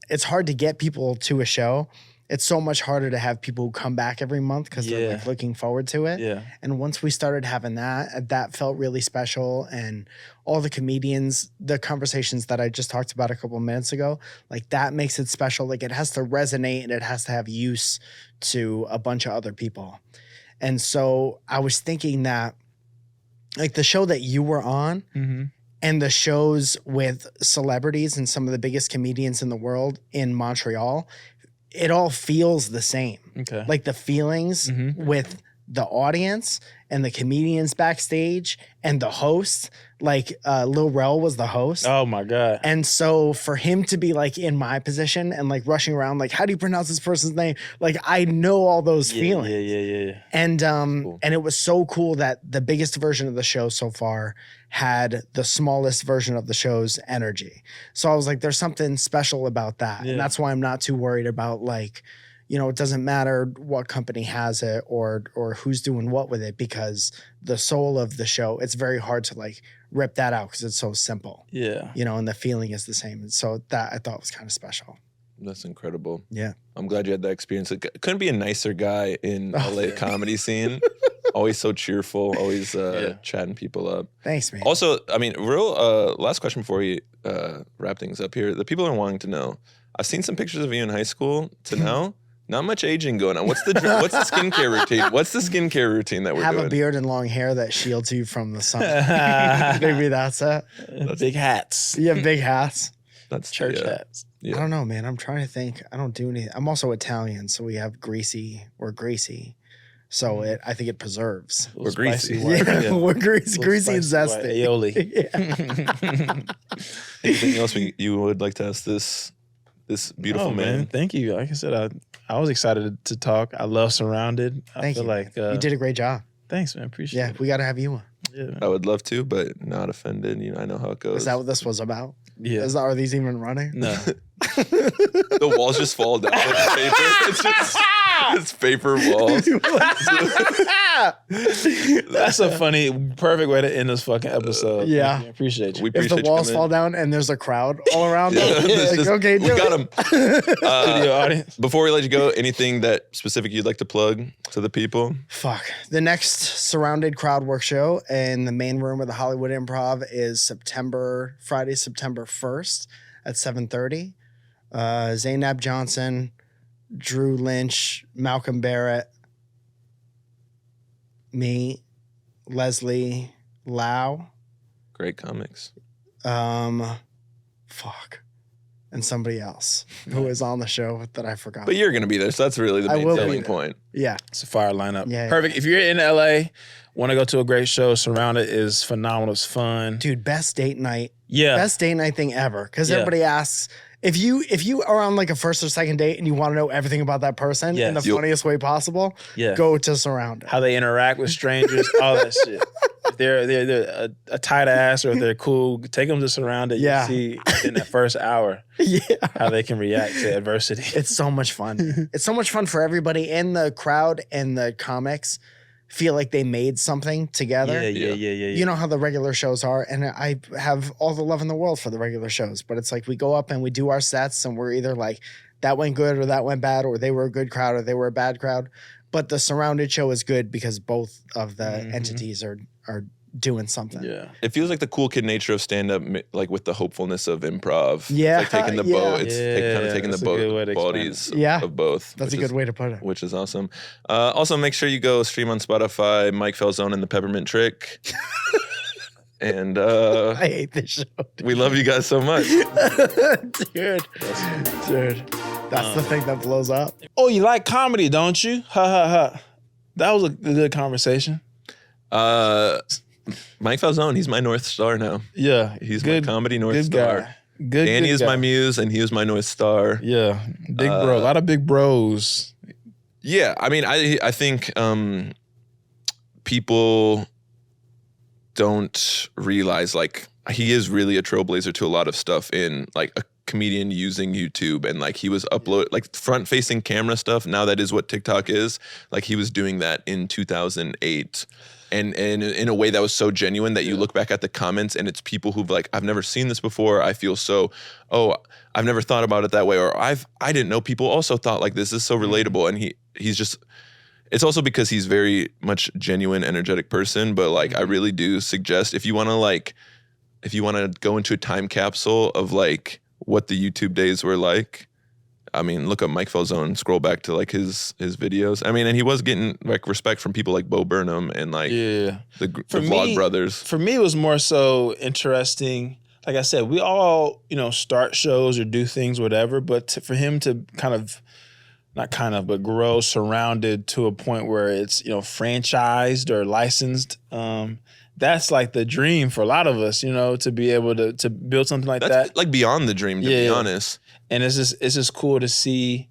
S1: it's hard to get people to a show. It's so much harder to have people who come back every month because they're like looking forward to it.
S3: Yeah.
S1: And once we started having that felt really special. And all the comedians, the conversations that I just talked about a couple of minutes ago, like that makes it special. Like it has to resonate and it has to have use to a bunch of other people. And so I was thinking that like the show that you were on and the shows with celebrities and some of the biggest comedians in the world in Montreal, it all feels the same.
S3: Okay.
S1: Like the feelings with the audience and the comedians backstage and the host, like Lil Rel was the host.
S3: Oh my God.
S1: And so for him to be like in my position and like rushing around, like, how do you pronounce this person's name? Like, I know all those feelings.
S3: Yeah.
S1: And
S2: Cool.
S1: and it was so cool that the biggest version of the show so far had the smallest version of the show's energy. So I was like, there's something special about that.
S3: Yeah.
S1: And that's why I'm not too worried about like, you know, it doesn't matter what company has it or who's doing what with it, because the soul of the show, it's very hard to like rip that out because it's so simple.
S3: Yeah.
S1: You know, and the feeling is the same. And so that I thought was kind of special.
S2: That's incredible.
S1: Yeah.
S2: I'm glad you had that experience. It couldn't be a nicer guy in LA comedy scene. Always so cheerful, always chatting people up.
S1: Thanks, man.
S2: Also, I mean, real last question before we wrap things up here. The people are wanting to know. I've seen some pictures of you in high school to now. Not much aging going on. What's the skincare routine? What's the skincare routine that we're
S1: have
S2: doing?
S1: a beard and long hair that shields you from the sun. Maybe that's it.
S3: Big hats.
S1: You have big hats.
S2: That's
S3: Church hats.
S2: Yeah.
S1: I don't know, man. I'm trying to think. I don't do anything. I'm also Italian, so we have greasy or greasy. So I think it preserves.
S2: We're greasy.
S1: Yeah, we're greasy,
S3: Little
S1: and
S3: spicy
S1: zesty.
S3: aioli.
S2: Anything else you would like to ask this beautiful man?
S3: Thank you. Like I said, I was excited to talk. I love Surrounded. I
S1: Thank
S3: feel
S1: you.
S3: like
S1: You did a great job.
S3: thanks, man. Appreciate
S1: Yeah,
S3: it.
S1: we got to have you on.
S3: Yeah, man.
S2: I would love to, but not offended. You know, I know how it goes.
S1: Is that what this was about?
S3: Yeah.
S1: Are these even running?
S3: No.
S2: The walls just fall down with paper. It's just it's paper walls.
S3: That's a funny, perfect way to end this fucking episode.
S1: Yeah.
S3: I appreciate you.
S2: We
S1: If the
S2: appreciate you
S1: walls
S2: coming
S1: fall
S2: in.
S1: down and there's a crowd all around,
S2: Yeah,
S1: them,
S2: it's
S1: like,
S2: just-
S1: okay,
S2: we
S1: do
S2: got
S1: it.
S2: him.
S3: Studio audience.
S2: Before we let you go, anything that specific you'd like to plug to the people?
S1: Fuck. The next Surrounded crowd work show in the main room of the Hollywood Improv is Friday, September 1st at 7:30. Zainab Johnson, Drew Lynch, Malcolm Barrett, me, Leslie Lau,
S2: Great comics.
S1: and somebody else who is on the show that I forgot.
S2: But you're going to be there, so that's really the
S1: I
S2: main
S1: will be
S2: selling
S1: there.
S2: point.
S1: Yeah.
S3: It's a fire lineup.
S1: Yeah.
S3: Perfect. If you're in LA, want to go to a great show, Surrounded is phenomenal. It's fun.
S1: Dude, best date night.
S3: Yeah.
S1: Best date night thing ever. Because
S3: Yeah.
S1: everybody asks, if you are on like a first or second date and you want to know everything about that person in
S3: Yes.
S1: the funniest way possible,
S3: Yeah.
S1: go to Surrounded.
S3: How they interact with strangers, all that shit. If they're a tight ass or if they're cool, take them to Surrounded.
S1: Yeah.
S3: You see in that first hour
S1: Yeah.
S3: how they can react to adversity.
S1: It's so much fun. It's so much fun for everybody in the crowd and the comics feel like they made something together.
S3: Yeah.
S1: You know how the regular shows are, and I have all the love in the world for the regular shows, but it's like we go up and we do our sets and we're either like, that went good or that went bad, or they were a good crowd or they were a bad crowd. But the Surrounded show is good because both of the entities are doing something.
S3: Yeah.
S2: It feels like the cool kid nature of stand-up, like with the hopefulness of improv.
S1: Yeah,
S2: It's like taking the boat. It's kind of taking the
S3: that's a good way
S2: boat
S3: to
S2: qualities
S1: Yeah.
S2: of both.
S1: That's a
S2: which
S1: good way to put it.
S2: Which is awesome. Also, make sure you go stream on Spotify, Mike Falzone and the Peppermint Trick. And
S1: I hate this show.
S2: we love you guys so much.
S1: Dude. That's the thing that blows up.
S3: Oh, you like comedy, don't you? Ha ha ha. That was a good conversation.
S2: Mike Falzone, he's my North Star now.
S3: Yeah.
S2: He's my comedy North
S3: good
S2: Star.
S3: Guy. Good.
S2: Danny
S3: good
S2: is
S3: guy.
S2: my muse, and he was my North Star.
S3: Yeah. Big bro. A lot of big bros.
S2: Yeah, I mean, I think people don't realize like he is really a trailblazer to a lot of stuff in like a comedian using YouTube, and like he was like front facing camera stuff. Now that is what TikTok is. Like he was doing that in 2008. And in a way that was so genuine that you look back at the comments and it's people who've like, I've never seen this before. I feel so, I've never thought about it that way. Or I didn't know people also thought like this is so relatable. And he's just, it's also because he's very much genuine, energetic person. But like, I really do suggest if you want to go into a time capsule of like what the YouTube days were like, I mean, look up Mike Falzone, scroll back to like his videos. I mean, and he was getting like respect from people like Bo Burnham and like the Vlog Brothers.
S3: For me, it was more so interesting. Like I said, we all, start shows or do things, whatever. But for him to kind of not kind of, but grow surrounded to a point where it's, franchised or licensed. That's like the dream for a lot of us, to be able to build something like
S2: That's
S3: that.
S2: like beyond the dream, to be honest.
S3: And it's just cool to see,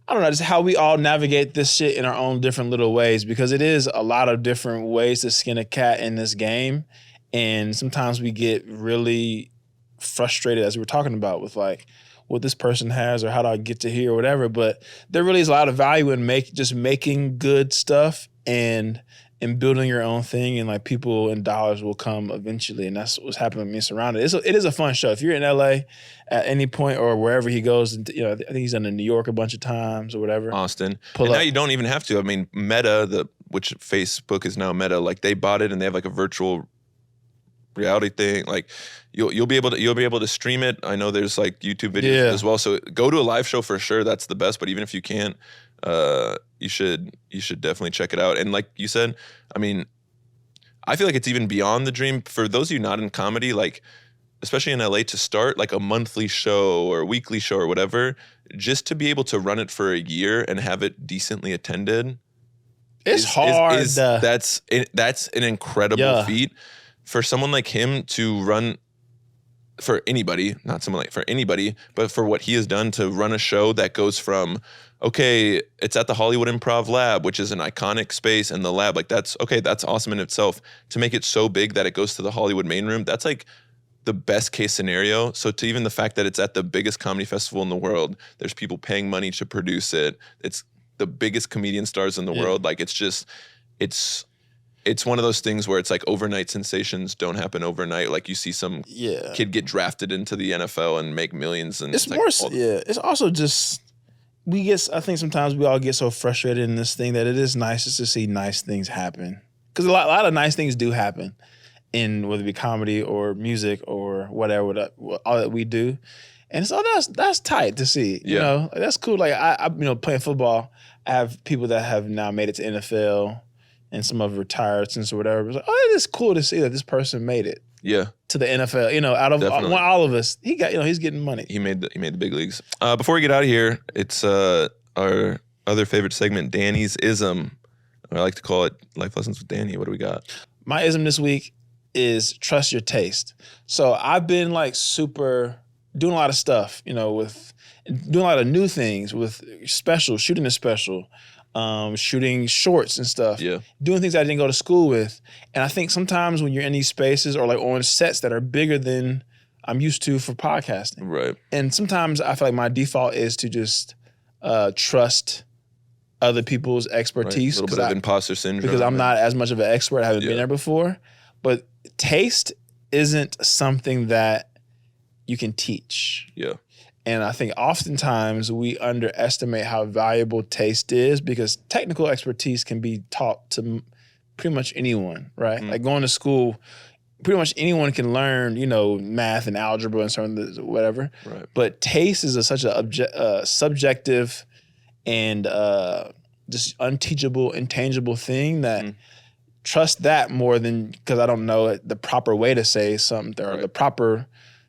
S3: I don't know, just how we all navigate this shit in our own different little ways, because it is a lot of different ways to skin a cat in this game. And sometimes we get really frustrated, as we were talking about, with like what this person has or how do I get to here or whatever. But there really is a lot of value in making good stuff and building your own thing, and like people and dollars will come eventually. And that's what's happening with me surrounded. It is a fun show. If you're in LA at any point or wherever he goes, I think he's done in New York a bunch of times or whatever.
S2: Austin. Now you don't even have to. I mean, Meta, which Facebook is now Meta, like they bought it and they have like a virtual reality thing. Like you'll be able to stream it. I know there's like YouTube videos as well. So go to a live show for sure. That's the best. But even if you can't, you should definitely check it out. And like you said, I mean, I feel like it's even beyond the dream for those of you not in comedy, like especially in LA, to start like a monthly show or weekly show or whatever, just to be able to run it for a year and have it decently attended.
S3: It's hard.
S2: That's an incredible feat for someone like him to run. For anybody, not someone like for anybody, but for what he has done to run a show that goes from, okay, it's at the Hollywood Improv Lab, which is an iconic space, and the lab, like that's awesome in itself. To make it so big that it goes to the Hollywood main room, that's like the best case scenario. So to even the fact that it's at the biggest comedy festival in the world, there's people paying money to produce it. It's the biggest comedian stars in the world. Like it's one of those things where it's like overnight sensations don't happen overnight. Like you see some kid get drafted into the NFL and make millions. And
S3: it's more, it's also just, I think sometimes we all get so frustrated in this thing that it is nice just to see nice things happen. Because a lot of nice things do happen in whether it be comedy or music or whatever, all that we do. And so that's tight to see. You know, like, that's cool. Like I playing football, I have people that have now made it to NFL. And some have retired since or whatever. It's like, it is cool to see that this person made it. Yeah. To the NFL. Out of all of us, he got, he's getting money.
S2: He made the big leagues. Before we get out of here, it's our other favorite segment, Danny's Ism. I like to call it Life Lessons with Danny. What do we got?
S3: My ism this week is trust your taste. So I've been like super doing a lot of stuff, with doing a lot of new things with shooting a special. Shooting shorts and stuff, doing things I didn't go to school with. And I think sometimes when you're in these spaces or like on sets that are bigger than I'm used to for podcasting.
S2: Right.
S3: And sometimes I feel like my default is to just trust other people's expertise.
S2: Right. A little bit of imposter syndrome.
S3: Because I'm not as much of an expert. I haven't been there before. But taste isn't something that you can teach.
S2: Yeah.
S3: And I think oftentimes we underestimate how valuable taste is, because technical expertise can be taught to pretty much anyone, right? Like going to school, pretty much anyone can learn, math and algebra and certain whatever.
S2: Right.
S3: But taste is such a subjective and just unteachable, intangible thing that trust that more than, because I don't know the proper way to say something or the proper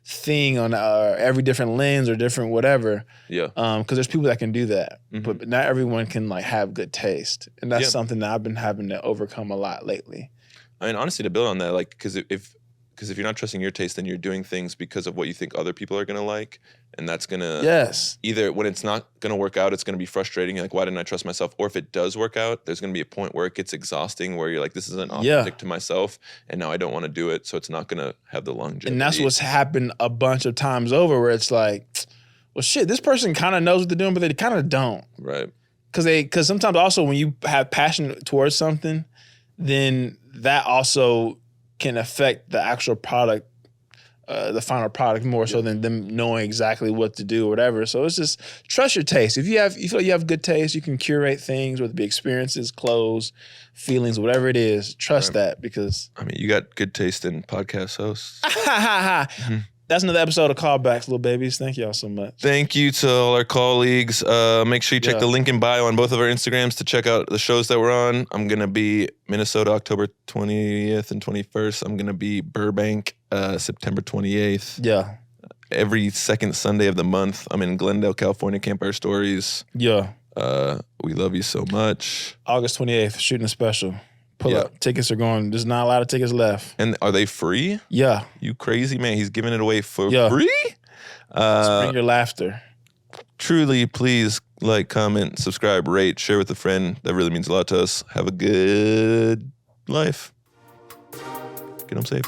S3: thing on every different lens or different whatever.
S2: Yeah.
S3: Because there's people that can do that, but not everyone can like have good taste, and that's something that I've been having to overcome a lot lately.
S2: I mean, honestly, to build on that, like, because if you're not trusting your taste, then you're doing things because of what you think other people are gonna like, and that's gonna either when it's not gonna work out, it's gonna be frustrating. Like, why didn't I trust myself? Or if it does work out, there's gonna be a point where it gets exhausting, where you're like, this isn't authentic to myself, and now I don't want to do it, so it's not gonna have the longevity.
S3: And that's what's happened a bunch of times over, where it's like, well, shit, this person kind of knows what they're doing, but they kind of don't.
S2: Right.
S3: Because sometimes also when you have passion towards something, then that also can affect the actual product, the final product more so than them knowing exactly what to do or whatever. So it's just trust your taste. If you feel you have good taste, you can curate things, whether it be experiences, clothes, feelings, whatever it is. Trust that, because
S2: I mean, you got good taste in podcast hosts.
S3: That's another episode of Callbacks, little babies. Thank y'all so much.
S2: Thank you to all our colleagues. Make sure you check the link in bio on both of our Instagrams to check out the shows that we're on. I'm going to be Minnesota October 20th and 21st. I'm going to be Burbank September 28th.
S3: Yeah.
S2: Every second Sunday of the month, I'm in Glendale, California, Campfire Stories.
S3: Yeah.
S2: We love you so much.
S3: August 28th, shooting a special. Pull
S2: Yeah.
S3: up. Tickets are going. There's not a lot of tickets left.
S2: And are they free?
S3: Yeah.
S2: You crazy man. He's giving it away for
S3: Yeah.
S2: free?
S3: Bring your laughter.
S2: Truly, please like, comment, subscribe, rate, share with a friend. That really means a lot to us. Have a good life. Get home safe.